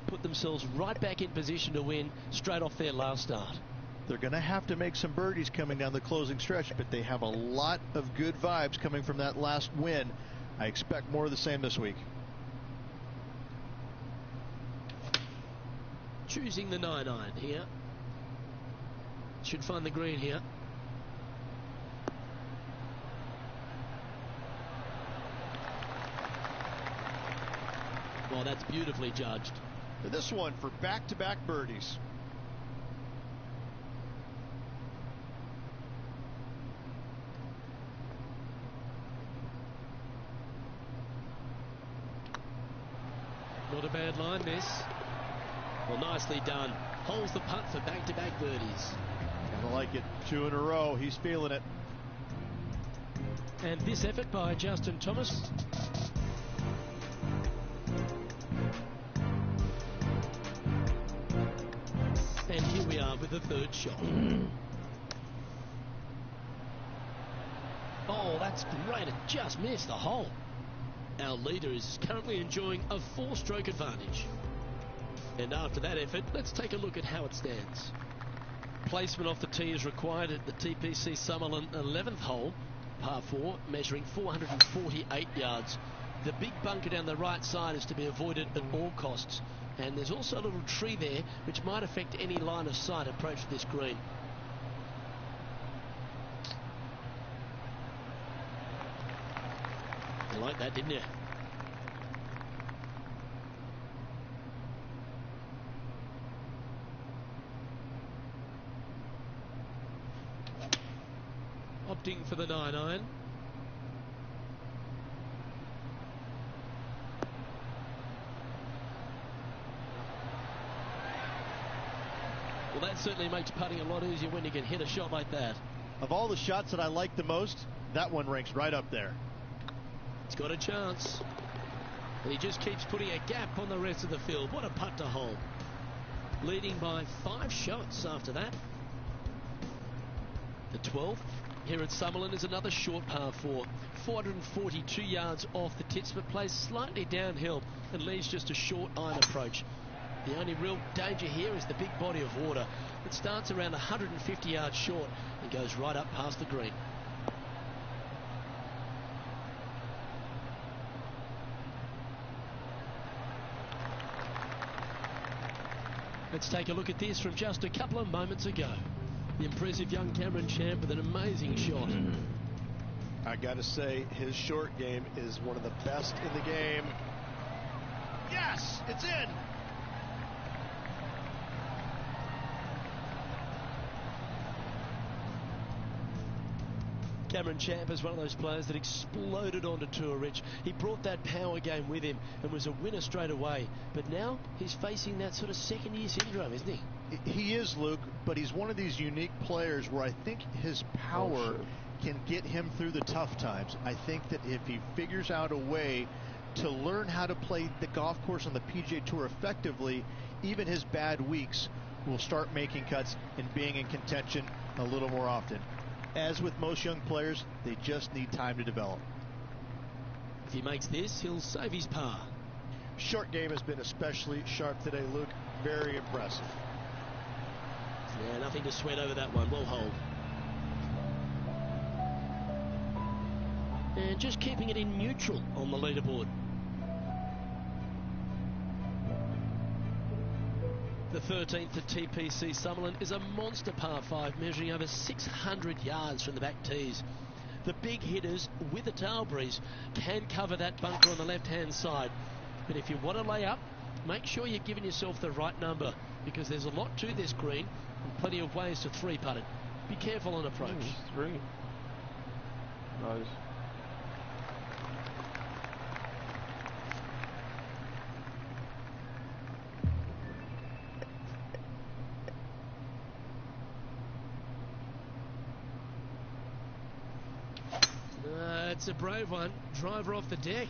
A: Put themselves right back in position to win straight off their last start.
D: They're going to have to make some birdies coming down the closing stretch, but they have a lot of good vibes coming from that last win. I expect more of the same this week.
A: Choosing the 9-iron here. Should find the green here. Well, that's beautifully judged.
B: And this one for back-to-back birdies.
A: Not a bad line, this. Well, nicely done. Holds the putt for back-to-back birdies.
B: I like it. 2 in a row. He's feeling it.
A: And this effort by Justin Thomas. And here we are with the third shot. Oh, that's great. It just missed the hole. Our leader is currently enjoying a 4-stroke advantage. And after that effort, let's take a look at how it stands. Placement off the tee is required at the TPC Summerlin 11th hole, par 4, measuring 448 yards. The big bunker down the right side is to be avoided at all costs. And there's also a little tree there which might affect any line of sight approach to this green. You like that, didn't you? Opting for the 9-iron. Well, that certainly makes putting a lot easier when you can hit a shot like that.
D: Of all the shots that I like the most, that one ranks right up there.
A: It's got a chance. And he just keeps putting a gap on the rest of the field. What a putt to hole. Leading by 5 shots after that. The 12th here at Summerlin is another short par 4. 442 yards off the tits, but plays slightly downhill and leaves just a short iron approach. The only real danger here is the big body of water. It starts around 150 yards short and goes right up past the green. Let's take a look at this from just a couple of moments ago. The impressive young Cameron Champ with an amazing shot.
B: I got to say, his short game is one of the best in the game. Yes, it's in.
A: Cameron Champ is one of those players that exploded onto tour, Rich. He brought that power game with him and was a winner straight away. But now he's facing that sort of second-year syndrome, isn't he?
D: He is, Luke, but he's one of these unique players where I think his power can get him through the tough times. I think that if he figures out a way to learn how to play the golf course on the PGA Tour effectively, even his bad weeks will start making cuts and being in contention a little more often. As with most young players, they just need time to develop.
A: If he makes this, he'll save his par.
B: Short game has been especially sharp today, Luke. Very impressive.
A: Yeah, nothing to sweat over that one. Well hold. And just keeping it in neutral on the leaderboard. The 13th at TPC Summerlin is a monster par 5 measuring over 600 yards from the back tees. The big hitters with a tail breeze can cover that bunker on the left-hand side. But if you want to lay up, make sure you're giving yourself the right number, because there's a lot to this green and plenty of ways to three-putt it. Be careful on approach.
E: Three. Nice.
A: It's a brave one. Driver off the deck.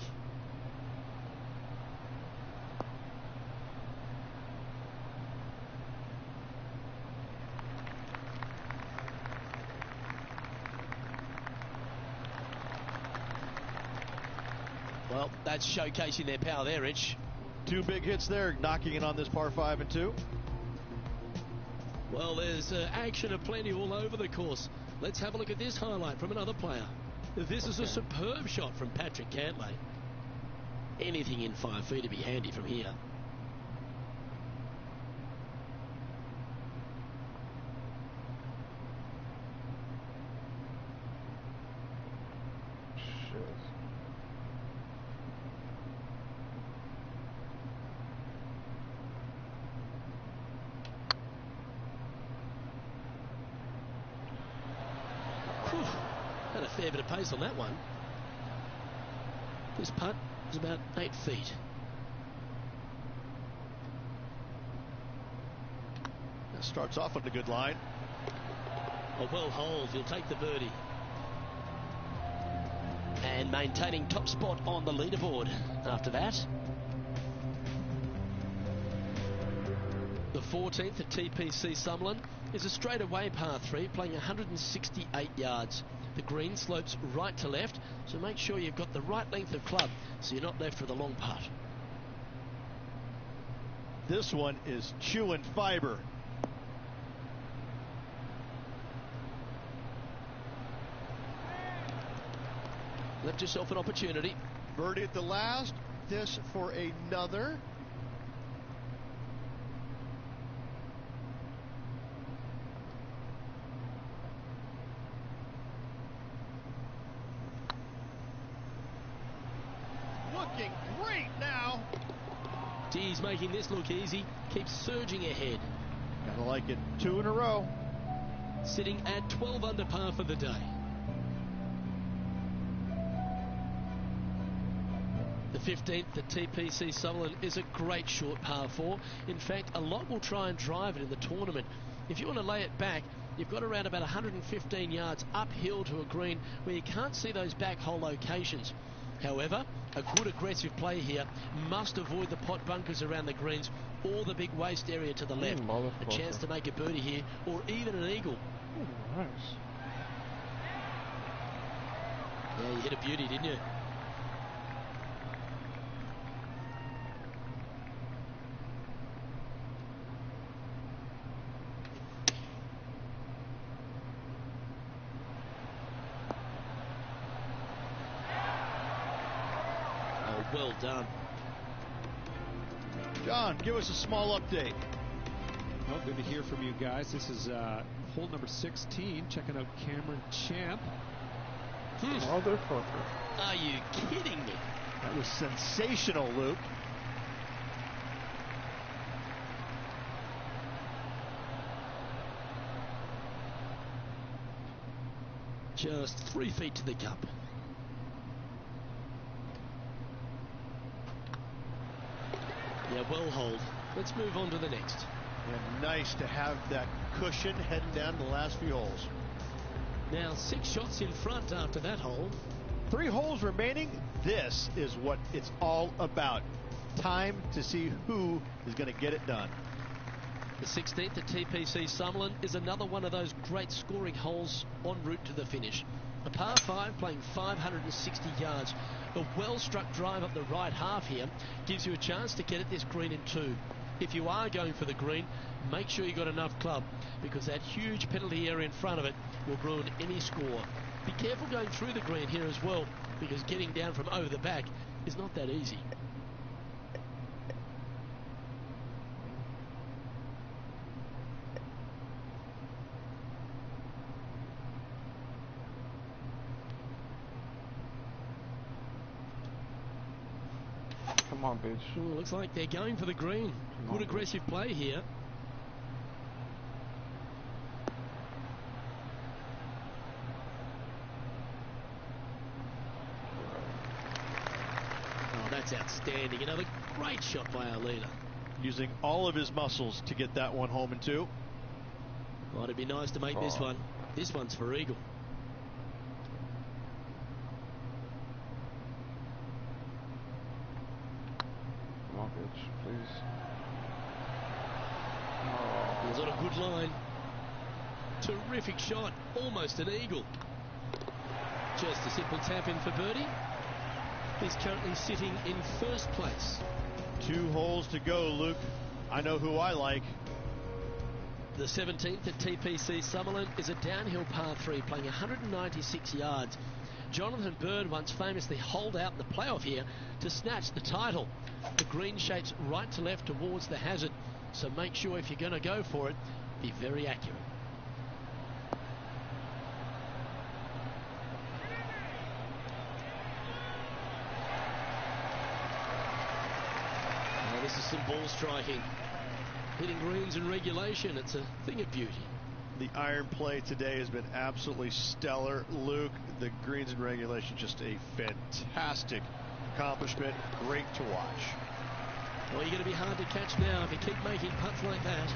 A: Well, that's showcasing their power there, Rich.
D: Two big hits there, knocking it on this par 5 and 2.
A: Well, there's action aplenty all over the course. Let's have a look at this highlight from another player. This is a superb shot from Patrick Cantlay. Anything in 5 feet to be handy from here. Had a fair bit of pace on that one. This putt is about 8 feet.
D: That starts off on a good line.
A: A well hold, he'll take the birdie. And maintaining top spot on the leaderboard after that. The 14th at TPC Summerlin is a straightaway par 3 playing 168 yards. The green slopes right to left, so make sure you've got the right length of club so you're not left with a long putt.
D: This one is chewing fiber.
A: Left yourself an opportunity.
D: Birdie at the last. This for another. Looking great now.
A: He's making this look easy. Keeps surging ahead.
D: Gotta like it. 2 in a row.
A: Sitting at 12 under par for the day. The 15th at TPC Summerlin is a great short par 4. In fact, a lot will try and drive it in the tournament. If you want to lay it back, you've got around about 115 yards uphill to a green where you can't see those back hole locations. However, a good aggressive play here. Must avoid the pot bunkers around the greens or the big waste area to the left. A chance to make a birdie here or even an eagle.
E: Nice.
A: Yeah, you hit a beauty, didn't you? Well done.
D: John, give us a small update.
C: Well, good to hear from you guys. This is hole number 16. Checking out Cameron Champ.
E: Motherfucker.
A: Are you kidding me?
D: That was sensational, Luke.
A: Just 3 feet to the cup. Yeah, well hold. Let's move on to the next.
D: And nice to have that cushion heading down the last few holes.
A: Now 6 shots in front after that hole.
D: 3 holes remaining. This is what it's all about. Time to see who is going to get it done.
A: The 16th at TPC Summerlin is another one of those great scoring holes en route to the finish. A par 5 playing 560 yards. A well-struck drive up the right half here gives you a chance to get at this green in 2. if you are going for the green, make sure you got enough club, because that huge penalty area in front of it will ruin any score. Be careful going through the green here as well, because getting down from over the back is not that easy.
E: Come on, bitch.
A: Ooh, looks like they're going for the green. Good aggressive play here. Oh, that's outstanding. Another great shot by our leader.
D: Using all of his muscles to get that one home and two.
A: Oh, it'd be nice to make this one. This one's for eagle.
E: Come on, bitch, please.
A: Was on a good line. Terrific shot. Almost an eagle. Just a simple tap in for birdie. He's currently sitting in first place.
D: 2 holes to go, Luke. I know who I like.
A: The 17th at TPC Summerlin is a downhill par 3 playing 196 yards. Jonathan Bird once famously holed out in the playoff here to snatch the title. The green shapes right to left towards the hazard, so make sure if you're going to go for it, be very accurate. Oh, this is some ball striking. Hitting greens in regulation, it's a thing of beauty.
B: The iron play today has been absolutely stellar, Luke. The greens in regulation, just a fantastic accomplishment. Great to watch.
A: Well, you're going to be hard to catch now if you keep making putts like that.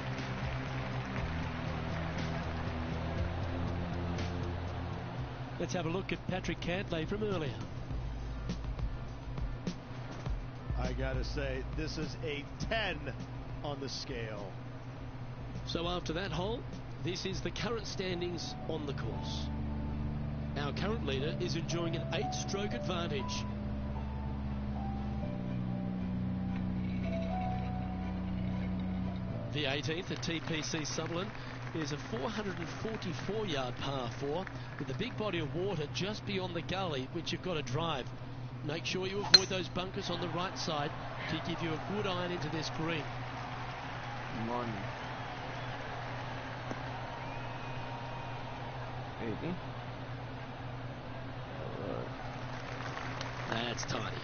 A: Let's have a look at Patrick Cantlay from earlier.
B: I gotta say, this is a 10 on the scale.
A: So after that hole, this is the current standings on the course. Our current leader is enjoying an 8-stroke advantage. The 18th at TPC Sutherland is a 444-yard par 4 with a big body of water just beyond the gully, which you've got to drive. Make sure you avoid those bunkers on the right side to give you a good iron into this green.
E: Money. 80. Alright.
A: That's tiny.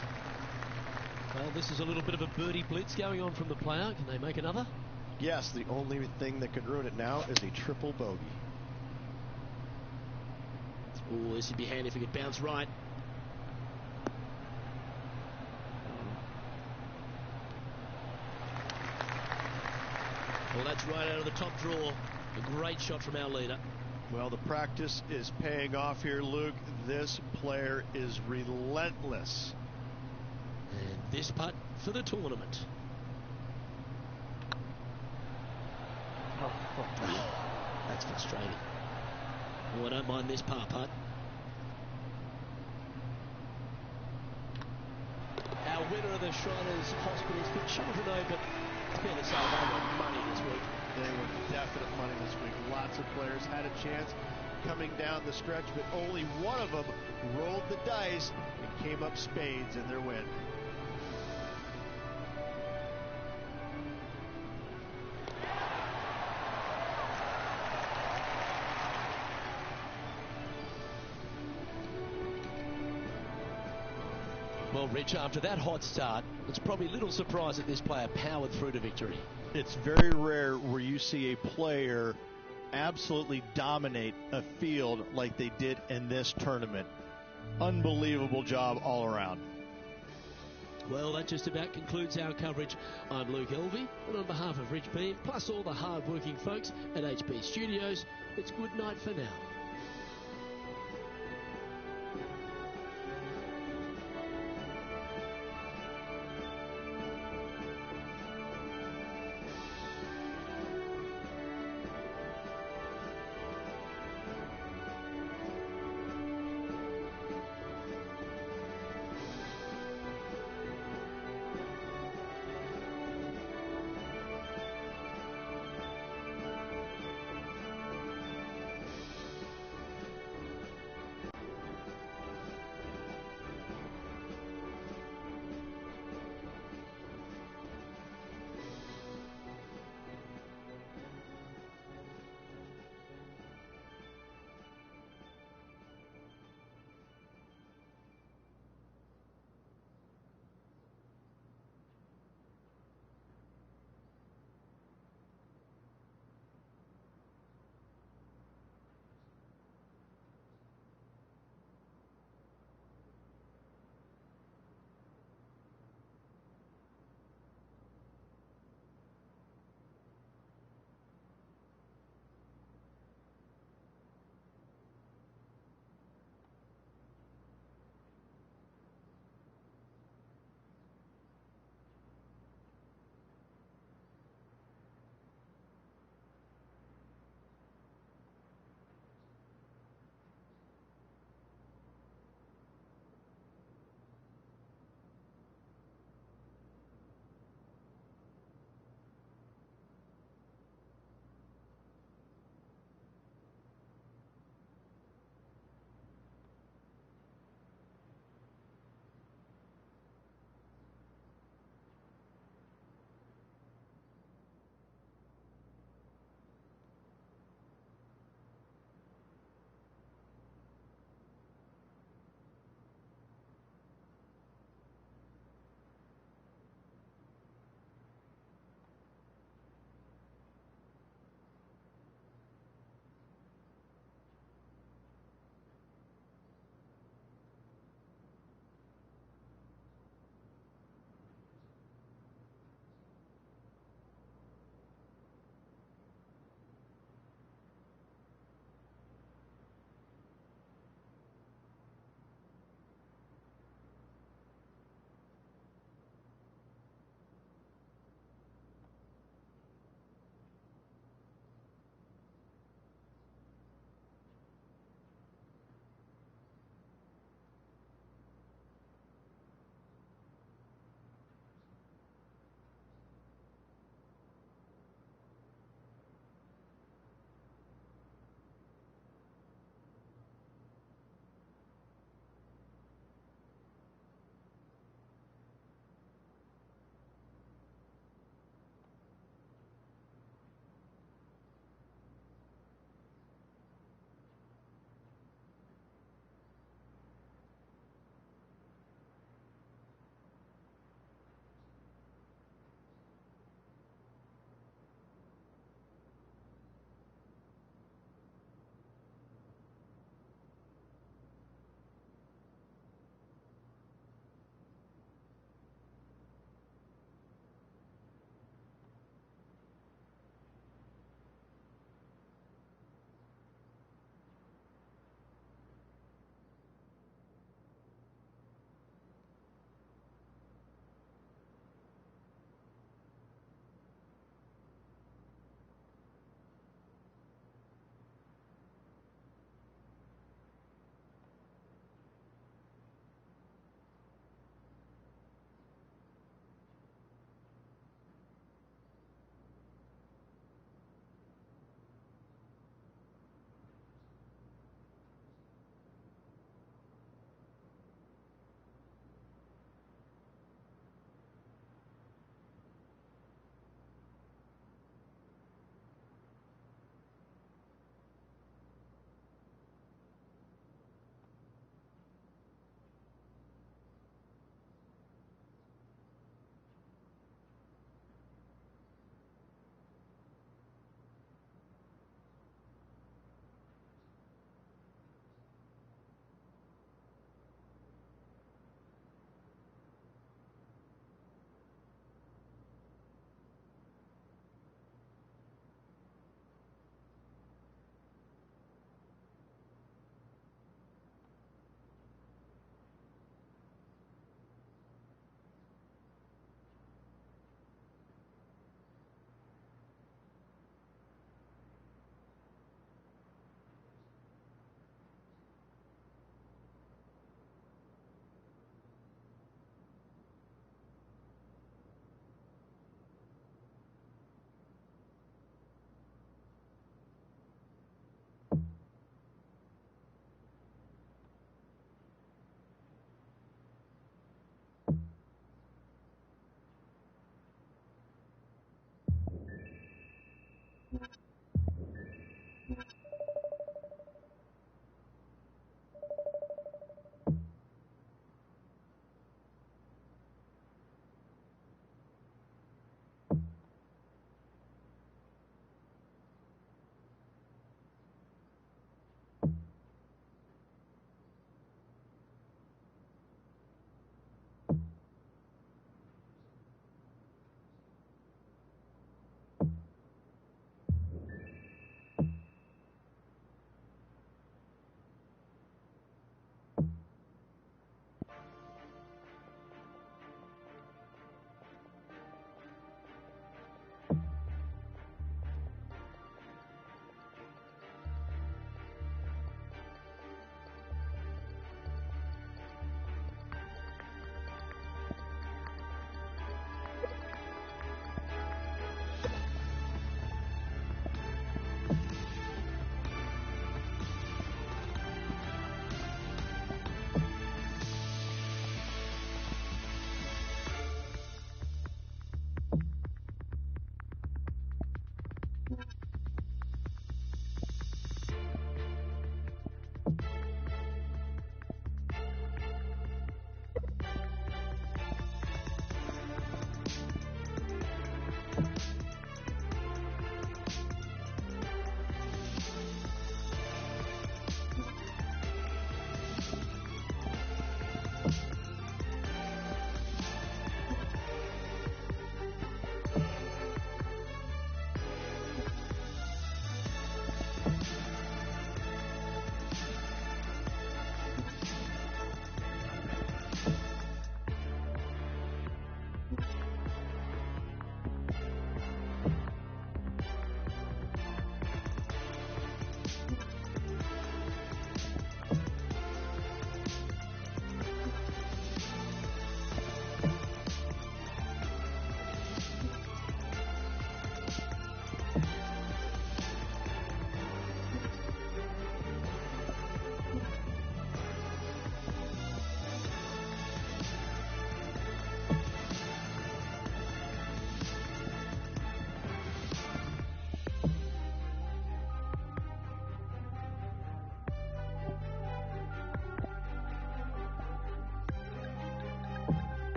A: Well, this is a little bit of a birdie blitz going on from the player. Can they make another?
B: Yes, the only thing that could ruin it now is a triple bogey.
A: Oh, this would be handy if it could bounce right. Well, that's right out of the top draw. A great shot from our leader.
B: Well, the practice is paying off here, Luke. This player is relentless.
A: And this putt for the tournament. That's frustrating. Oh, I don't mind this par putt. Our winner of the Shriners Hospital's been Children, but it's fair to say they were money this week.
B: They were definite money this week. Lots of players had a chance coming down the stretch, but only one of them rolled the dice and came up spades in their win.
A: Well, Rich, after that hot start, it's probably little surprise that this player powered through to victory.
D: It's very rare where you see a player absolutely dominate a field like they did in this tournament. Unbelievable job all around.
A: Well, that just about concludes our coverage. I'm Luke Elvey, and on behalf of Rich Beam, plus all the hard-working folks at HB Studios, it's good night for now.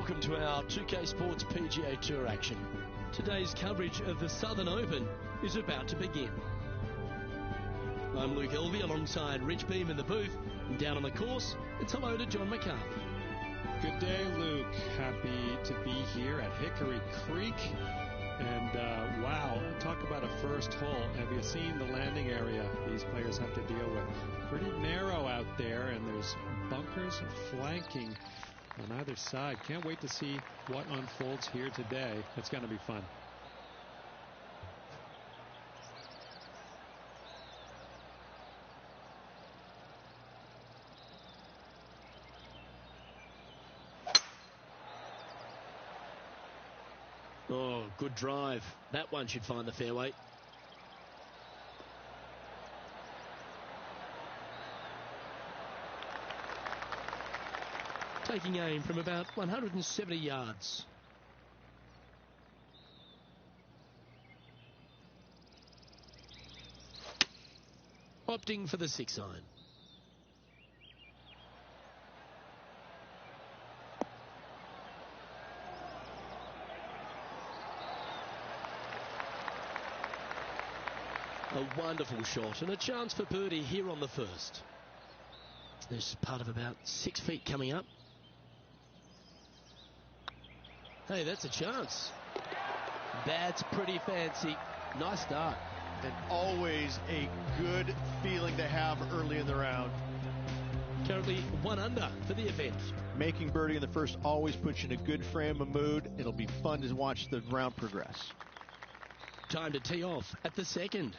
A: Welcome to our 2K Sports PGA Tour action. Today's coverage of the Southern Open is about to begin. I'm Luke Elvey alongside Rich Beam in the booth. And down on the course, it's hello to John McCarthy.
C: Good day, Luke. Happy to be here at Hickory Creek. And wow, talk about a first hole. Have you seen the landing area these players have to deal with? Pretty narrow out there, and there's bunkers flanking on either side. Can't wait to see what unfolds here today. It's going to be fun.
A: Oh, good drive. That one should find the fairway. Taking aim from about 170 yards. Opting for the 6-iron. A wonderful shot and a chance for birdie here on the first. There's part of about 6 feet coming up. Hey, that's a chance. That's pretty fancy. Nice start.
B: And always a good feeling to have early in the round.
A: Currently 1 under for the event.
B: Making birdie in the first always puts you in a good frame of mood. It'll be fun to watch the round progress.
A: Time to tee off at the second.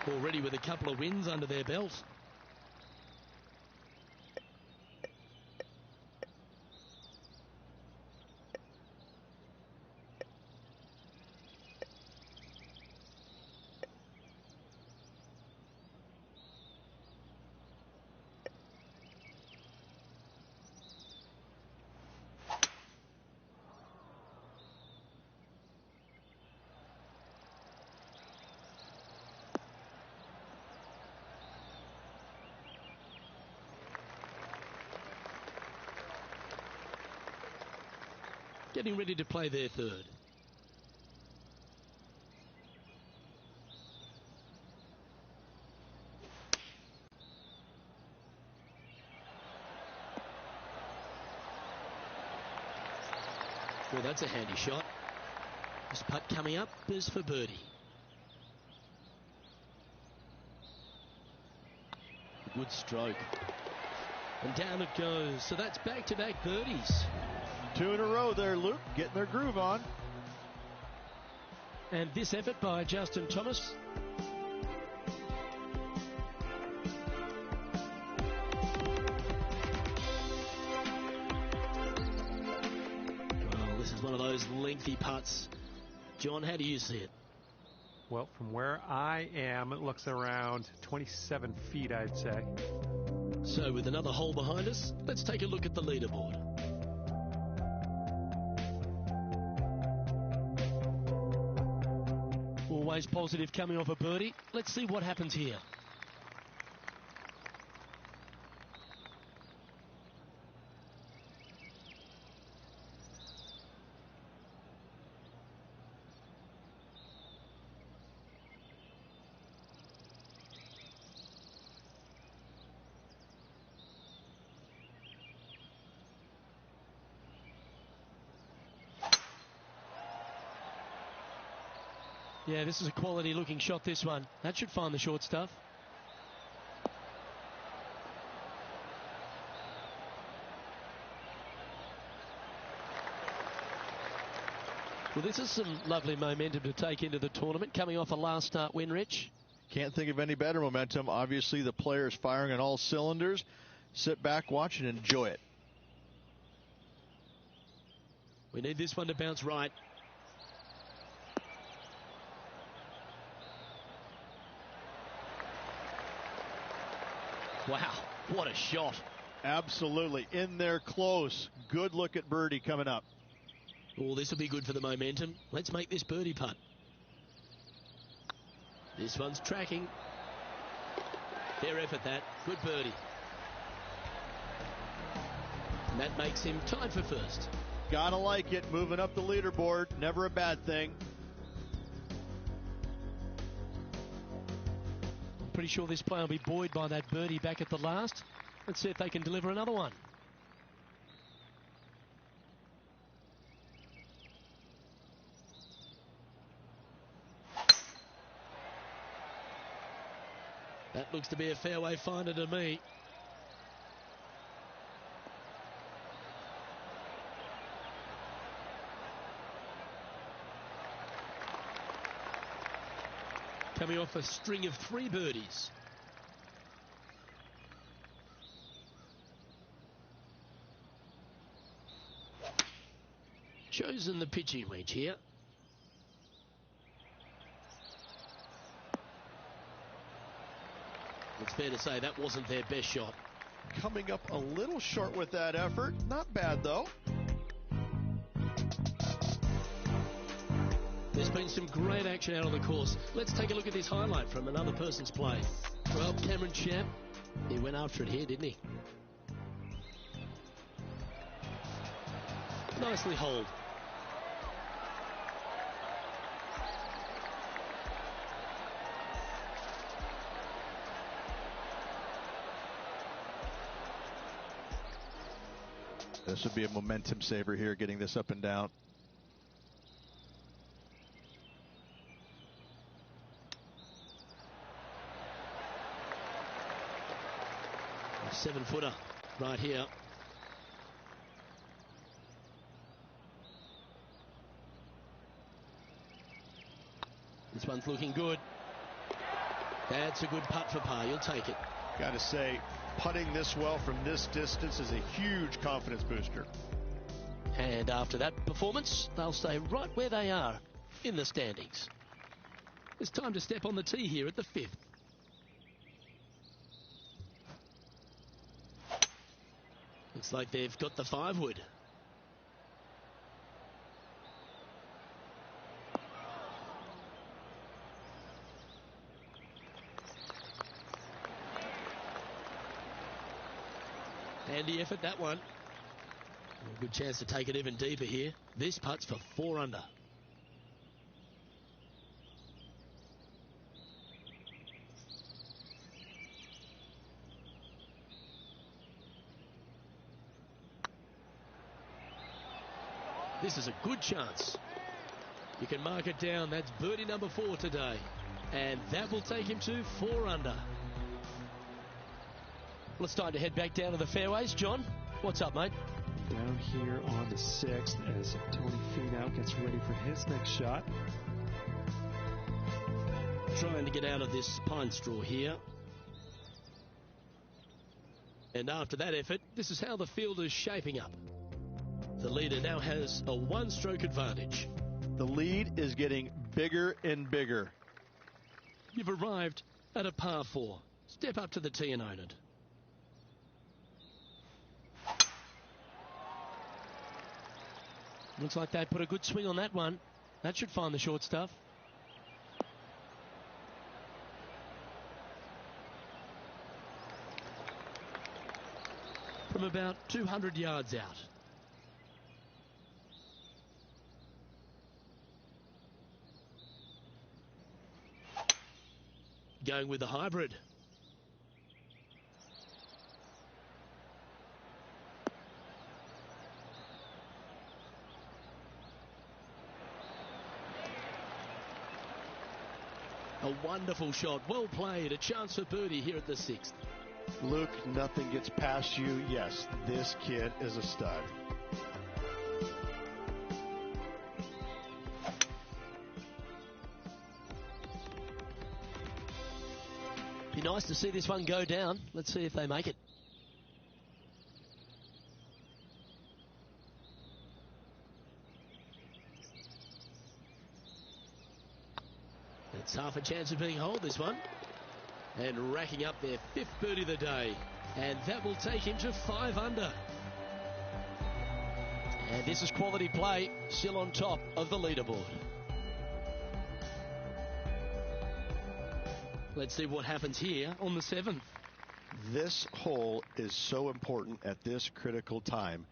A: Already with a couple of wins under their belt. Getting ready to play their third. Well, that's a handy shot. This putt coming up is for birdie. Good stroke. And down it goes. So that's back-to-back birdies.
B: 2 in a row there, Luke. Getting their groove on.
A: And this effort by Justin Thomas. Well, this is one of those lengthy putts. John, how do you see it?
C: Well, from where I am, it looks around 27 feet, I'd say.
A: So with another hole behind us, let's take a look at the leaderboard. Always positive coming off a birdie. Let's see what happens here. Yeah, this is a quality looking shot, this one. That should find the short stuff. Well, this is some lovely momentum to take into the tournament, coming off a last start win, Rich.
D: Can't think of any better momentum. Obviously, the players firing on all cylinders. Sit back, watch, and enjoy it.
A: We need this one to bounce right. Wow, what a shot.
D: Absolutely. In there close. Good look at birdie coming up.
A: Oh, this will be good for the momentum. Let's make this birdie putt. This one's tracking. Fair effort, that. Good birdie. And that makes him tied for first.
D: Gotta like it. Moving up the leaderboard. Never a bad thing.
A: I'm pretty sure this player will be buoyed by that birdie back at the last. Let's see if they can deliver another one. That looks to be a fairway finder to me. Coming off a string of 3 birdies. Chosen the pitching wedge here. It's fair to say that wasn't their best shot.
D: Coming up a little short with that effort. Not bad, though.
A: There's been some great action out on the course. Let's take a look at this highlight from another person's play. Well, Cameron Champ, he went after it here, didn't he? Nicely holed.
D: This would be a momentum saver here, getting this up and down.
A: A 7-footer right here. This one's looking good. That's a good putt for par. You'll take it.
B: Got to say, putting this well from this distance is a huge confidence booster.
A: And after that performance, they'll stay right where they are in the standings. It's time to step on the tee here at the 5th. Looks like they've got the 5-wood. Handy effort, that one. A good chance to take it even deeper here. This putt's for 4 under. This is a good chance. You can mark it down. That's birdie number 4 today. And that will take him to 4 under. Well, it's time to head back down to the fairways. John, what's up, mate?
C: Down here on the 6th as Tony Finau gets ready for his next shot.
A: Trying to get out of this pine straw here. And after that effort, this is how the field is shaping up. The leader now has a 1-stroke advantage.
D: The lead is getting bigger and bigger.
A: You've arrived at a par 4. Step up to the tee and own it. Looks like they put a good swing on that one. That should find the short stuff. From about 200 yards out. Going with the hybrid. A wonderful shot. Well played. A chance for birdie here at the 6th.
B: Luke, nothing gets past you. Yes, this kid is a stud.
A: Be nice to see this one go down. Let's see if they make it. It's half a chance of being holed, this one. And racking up their 5th birdie of the day. And that will take him to 5 under. And this is quality play, still on top of the leaderboard. Let's see what happens here on the 7th.
B: This hole is so important at this critical time.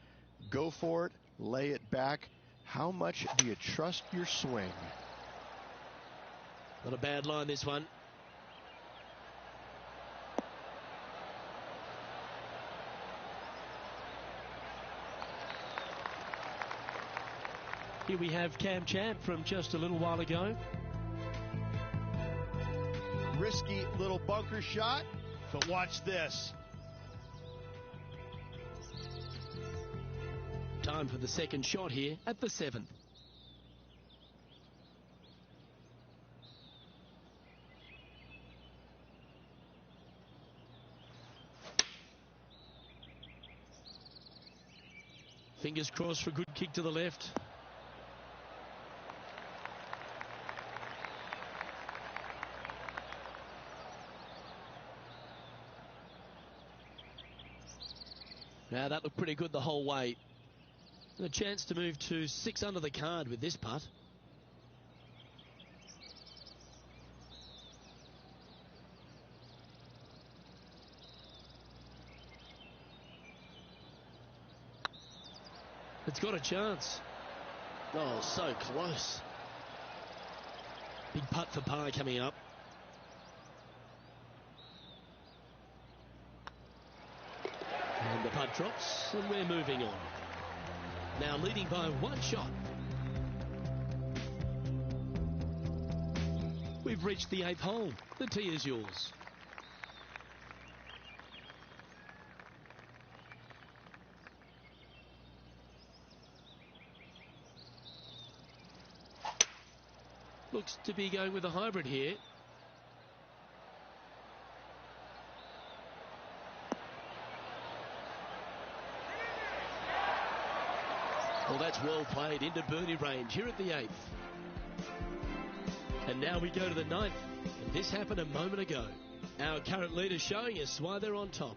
B: Go for it, lay it back. How much do you trust your swing?
A: Not a bad line, this one. Here we have Cam Champ from just a little while ago.
B: Risky little bunker shot, but watch this.
A: Time for the second shot here at the 7th. Fingers crossed for a good kick to the left. Now that looked pretty good the whole way. A chance to move to 6 under the card with this putt. It's got a chance. Oh, so close. Big putt for par coming up. And the putt drops, and we're moving on. Now leading by 1 shot. We've reached the 8th hole. The tee is yours. Looks to be going with a hybrid here. Well, that's well played into birdie range here at the 8th. And now we go to the 9th. And this happened a moment ago. Our current leader showing us why they're on top.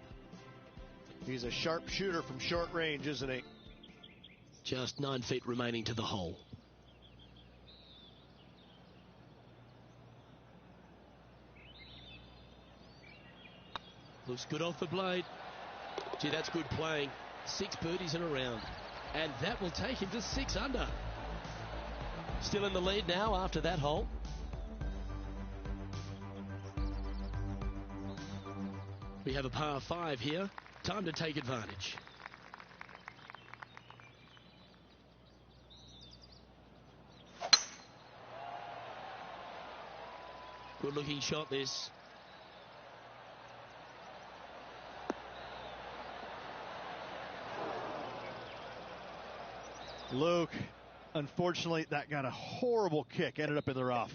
B: He's a sharp shooter from short range, isn't he?
A: Just 9 feet remaining to the hole. Looks good off the blade. Gee, that's good playing. 6 birdies in a round. And that will take him to 6 under. Still in the lead now after that hole. We have a par 5 here. Time to take advantage. Good looking shot this.
B: Luke, unfortunately, that got a horrible kick. Ended up in the rough.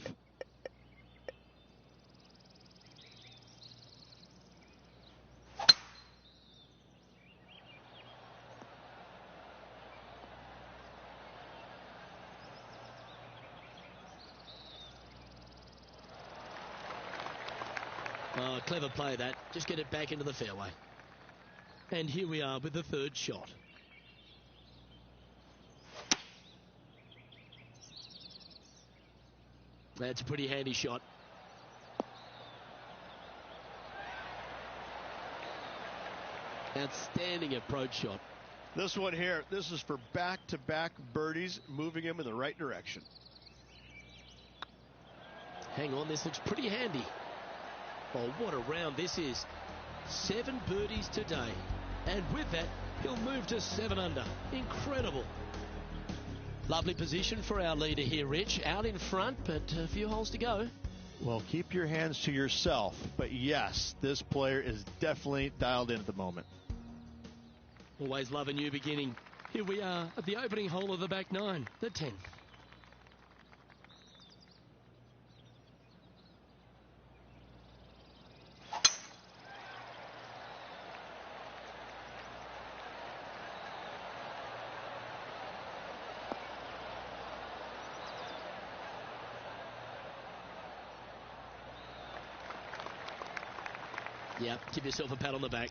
A: Oh, clever play that. Just get it back into the fairway. And here we are with the 3rd shot. That's a pretty handy shot. Outstanding approach shot.
B: This one here, this is for back-to-back birdies, moving him in the right direction.
A: Hang on, this looks pretty handy. Oh, what a round this is. 7 birdies today. And with that, he'll move to 7 under. Incredible. Lovely position for our leader here, Rich. Out in front, but a few holes to go.
B: Well, keep your hands to yourself. But yes, this player is definitely dialed in at the moment.
A: Always love a new beginning. Here we are at the opening hole of the back 9, the 10th. Yep, give yourself a pat on the back.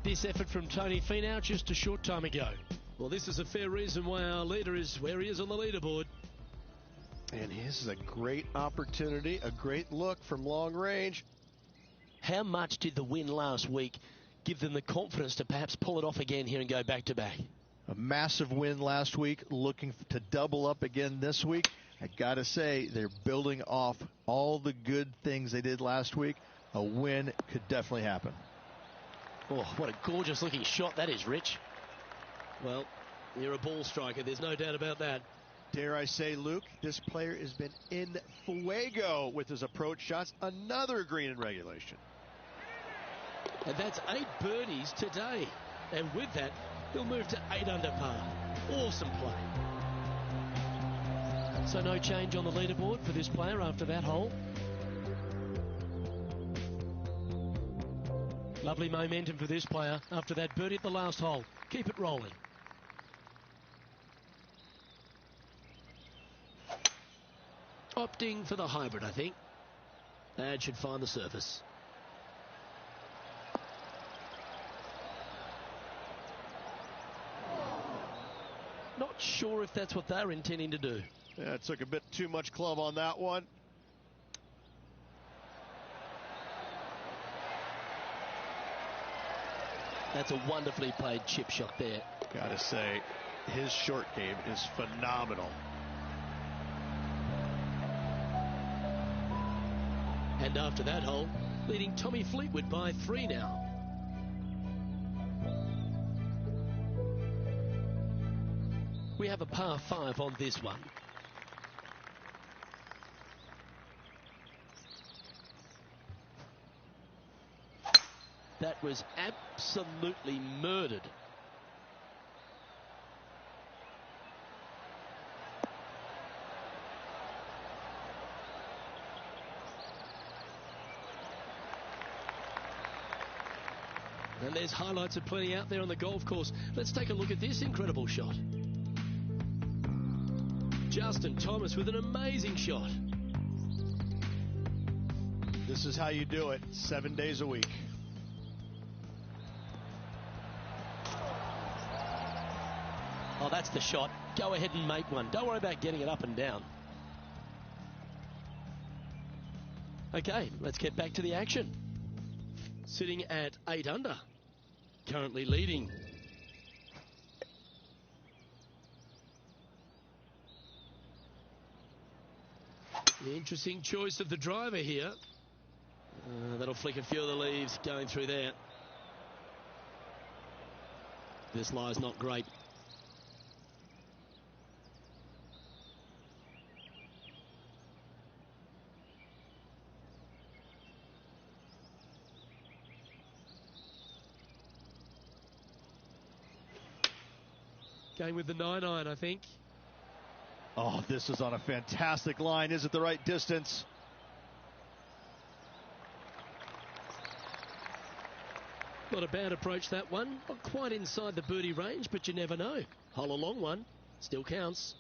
A: this effort from Tony Finau just a short time ago. Well, this is a fair reason why our leader is where he is on the leaderboard.
B: And this is a great opportunity, a great look from long range.
A: How much did the win last week give them the confidence to perhaps pull it off again here and go back-to-back?
D: A massive win last week, looking to double up again this week. I got to say, they're building off all the good things they did last week. A win could definitely happen.
A: Oh, what a gorgeous-looking shot that is, Rich. Well, you're a ball striker, there's no doubt about that.
B: Dare I say, Luke, this player has been in fuego with his approach shots. Another green in regulation.
A: And that's 8 birdies today. And with that, he'll move to 8 under par. Awesome play. So no change on the leaderboard for this player after that hole. Lovely momentum for this player after that birdie at the last hole. Keep it rolling. Opting for the hybrid, I think. That should find the surface. Not sure if that's what they're intending to do.
B: Yeah, it took a bit too much club on that one.
A: That's a wonderfully played chip shot there.
B: Gotta say, his short game is phenomenal.
A: And after that hole, leading Tommy Fleetwood by 3 now. We have a par 5 on this one. That was absolutely murdered. And there's highlights aplenty out there on the golf course. Let's take a look at this incredible shot. Justin Thomas with an amazing shot.
B: This is how you do it 7 days a week.
A: Oh, that's the shot. Go ahead and make one. Don't worry about getting it up and down. Okay, let's get back to the action. Sitting at 8 under. Currently leading. The interesting choice of the driver here. That'll flick a few of the leaves going through there. This lie's not great. Going with the 9-iron, I think.
D: Oh, this is on a fantastic line. Is it the right distance?
A: Not a bad approach, that one. Not quite inside the birdie range, but you never know. Hole a long one. Still counts.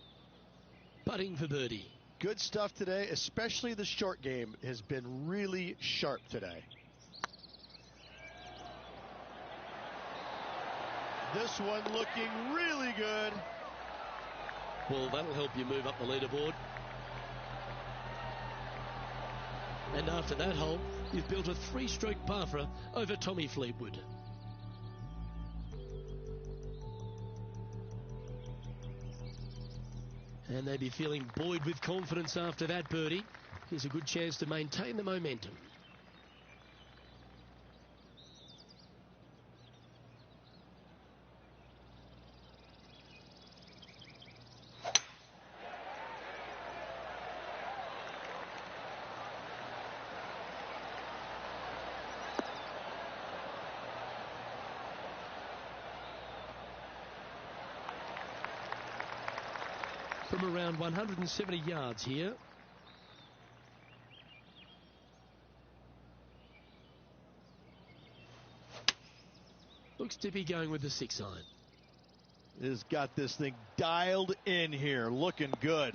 A: Putting for birdie.
B: Good stuff today, especially the short game has been really sharp today. This one looking really good.
A: Well, that'll help you move up the leaderboard. And after that hole, you've built a 3-stroke par over Tommy Fleetwood. And they'd be feeling buoyed with confidence after that birdie. Here's a good chance to maintain the momentum. From around 170 yards here. Looks to be going with the 6-iron.
D: Has got this thing dialed in here, looking good.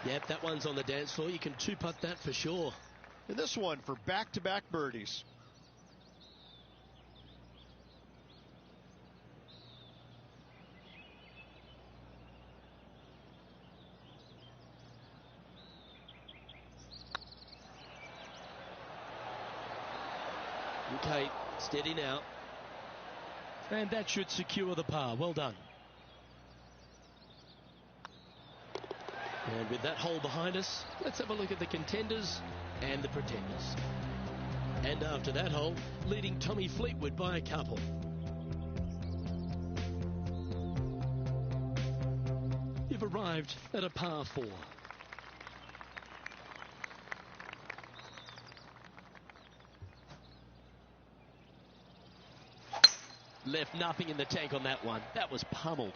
A: Yep, that one's on the dance floor. You can two-putt that for sure.
B: And this one for back-to-back birdies.
A: Okay, steady now. And that should secure the par. Well done. And with that hole behind us, let's have a look at the contenders and the pretenders. And after that hole, leading Tommy Fleetwood by a couple. You've arrived at a par 4. Left nothing in the tank on that one. That was pummeled.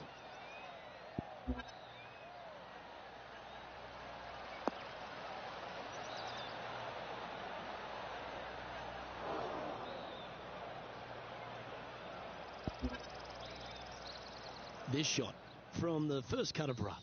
A: This shot from the first cut of rough.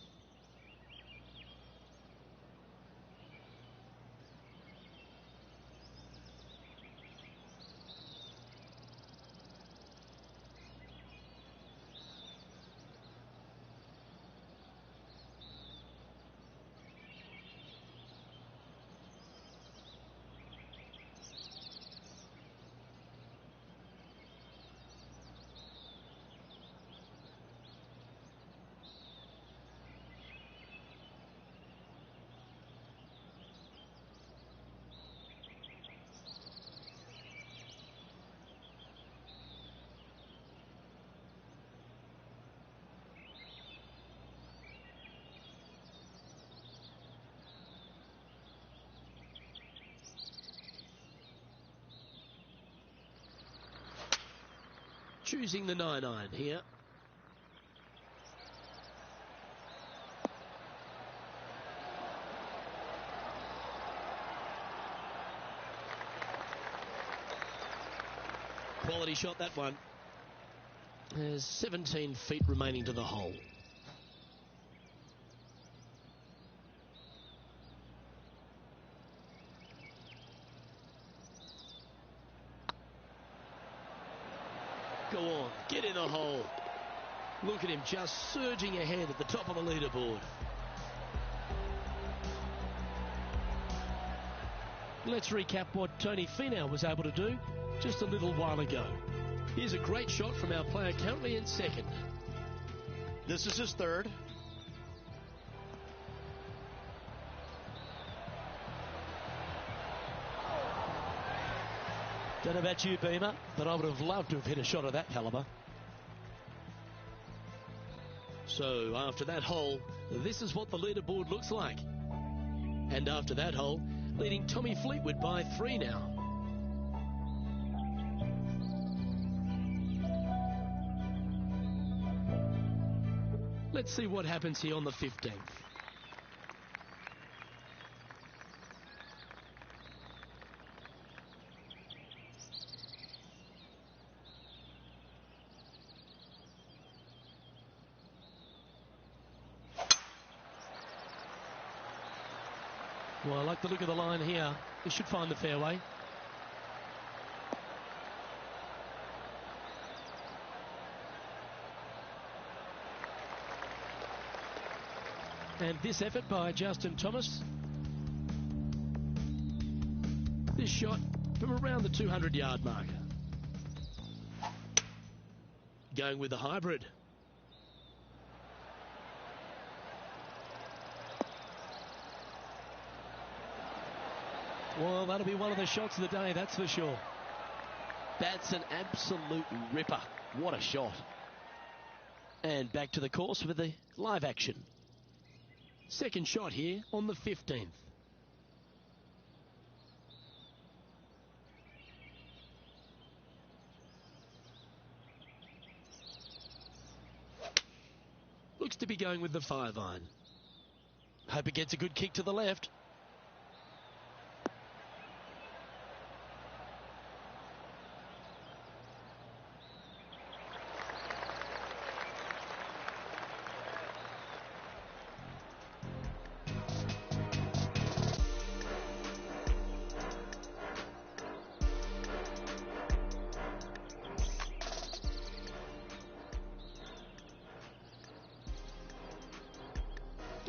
A: Choosing the 9-iron here. Quality shot, that one. There's 17 feet remaining to the hole. Go on, get in the hole. Look at him just surging ahead at the top of the leaderboard. Let's recap what Tony Finau was able to do just a little while ago. Here's a great shot from our player currently in second.
B: This is his third.
A: Don't know about you, Beamer, but I would have loved to have hit a shot of that caliber. So after that hole, this is what the leaderboard looks like. And after that hole, leading Tommy Fleetwood by 3 now. Let's see what happens here on the 15th. Well, I like the look of the line here. This should find the fairway. And this effort by Justin Thomas. This shot from around the 200-yard marker. Going with the hybrid. Well, that'll be one of the shots of the day, that's for sure. That's an absolute ripper. What a shot. And back to the course with the live action. Second shot here on the 15th. Looks to be going with the 5-iron. Hope it gets a good kick to the left.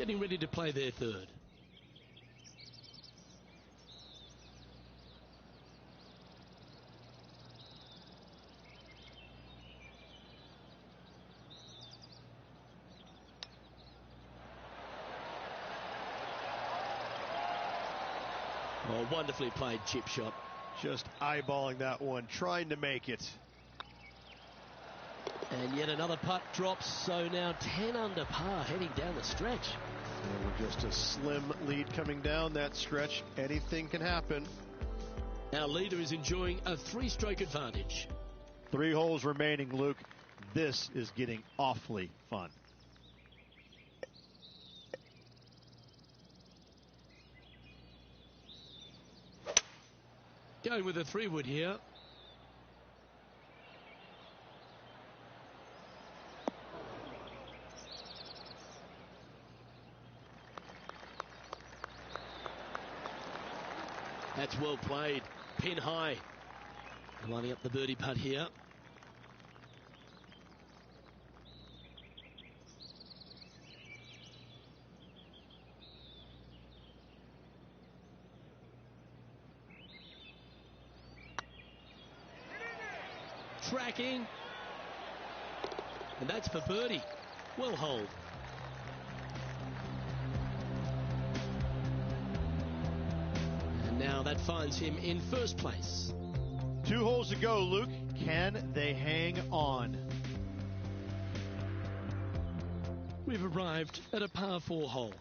A: getting ready to play their third. Oh, wonderfully played chip shot.
B: Just eyeballing that one, trying to make it.
A: And yet another putt drops, so now 10 under par heading down the stretch.
B: And with just a slim lead coming down that stretch, anything can happen.
A: Our leader is enjoying a 3-stroke advantage.
B: 3 holes remaining, Luke. This is getting awfully fun.
A: Going with a 3-wood here. That's well played. Pin high. Lining up the birdie putt here. Tracking. And that's for birdie. Well holed. And now that finds him in first place.
B: 2 holes to go, Luke. Can they hang on?
A: We've arrived at a par 4 hole.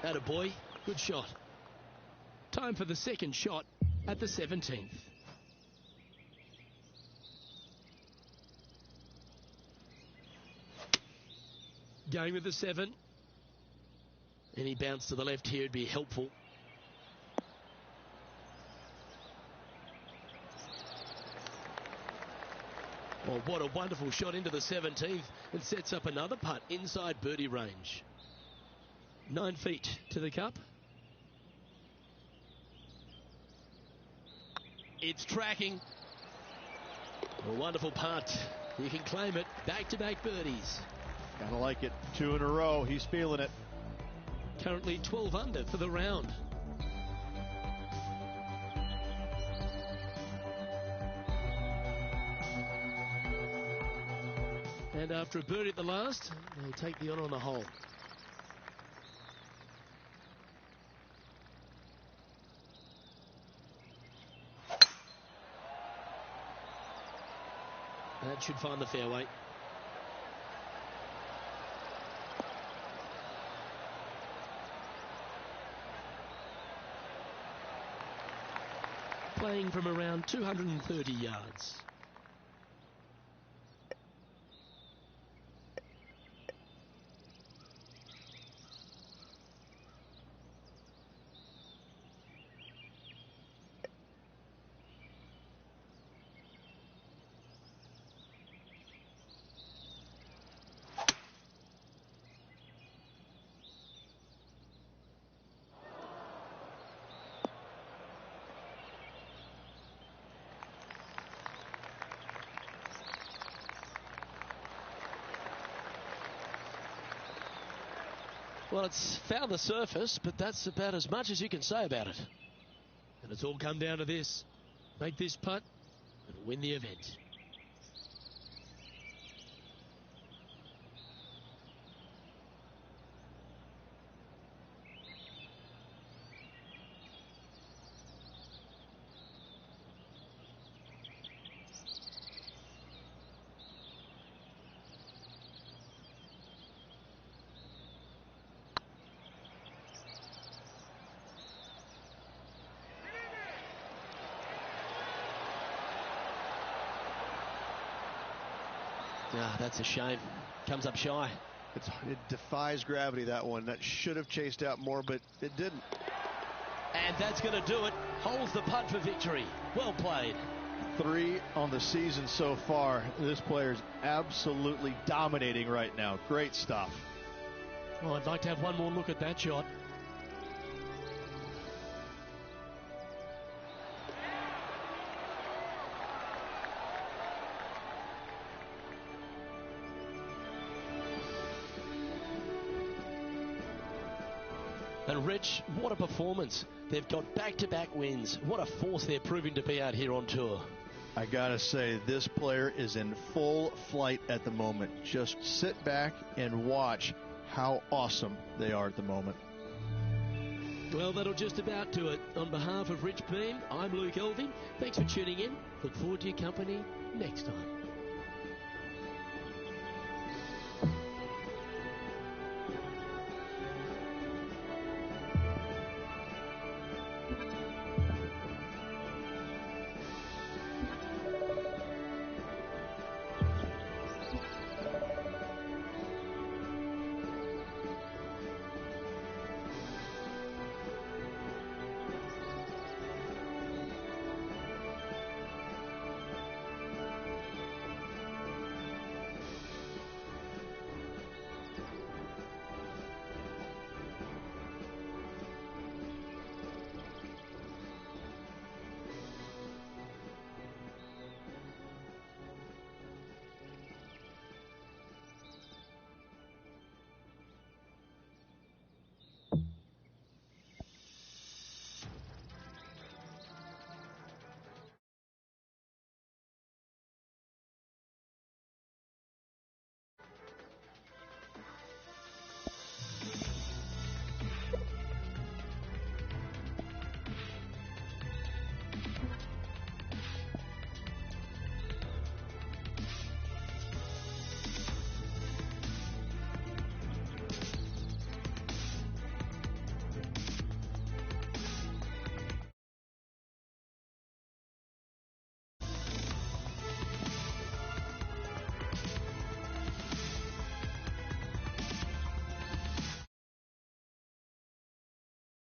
A: Attaboy, good shot. Time for the second shot at the 17th. Going with the 7. Any bounce to the left here would be helpful. Well, what a wonderful shot into the 17th. It sets up another putt inside birdie range. 9 feet to the cup. It's tracking. A wonderful putt. You can claim it. Back-to-back birdies.
B: Gotta like it. 2 in a row. He's feeling it.
A: Currently 12 under for the round. And after a birdie at the last, they'll take the honour on the hole. That should find the fairway. Playing from around 230 yards. Well, it's found the surface, but that's about as much as you can say about it. And it's all come down to this. Make this putt and win the event. Ah, that's a shame. Comes up shy.
B: It defies gravity, that one. That should have chased out more, but it didn't.
A: And that's going to do it. Holds the putt for victory. Well played.
D: 3 on the season so far. This player's absolutely dominating right now. Great stuff.
A: Well, I'd like to have one more look at that shot. And Rich, what a performance. They've got back-to-back wins. What a force they're proving to be out here on tour.
D: I gotta say, this player is in full flight at the moment. Just sit back and watch how awesome they are at the moment.
A: Well, that'll just about do it. On behalf of Rich Beam, I'm Luke Elving. Thanks for tuning in. Look forward to your company next time.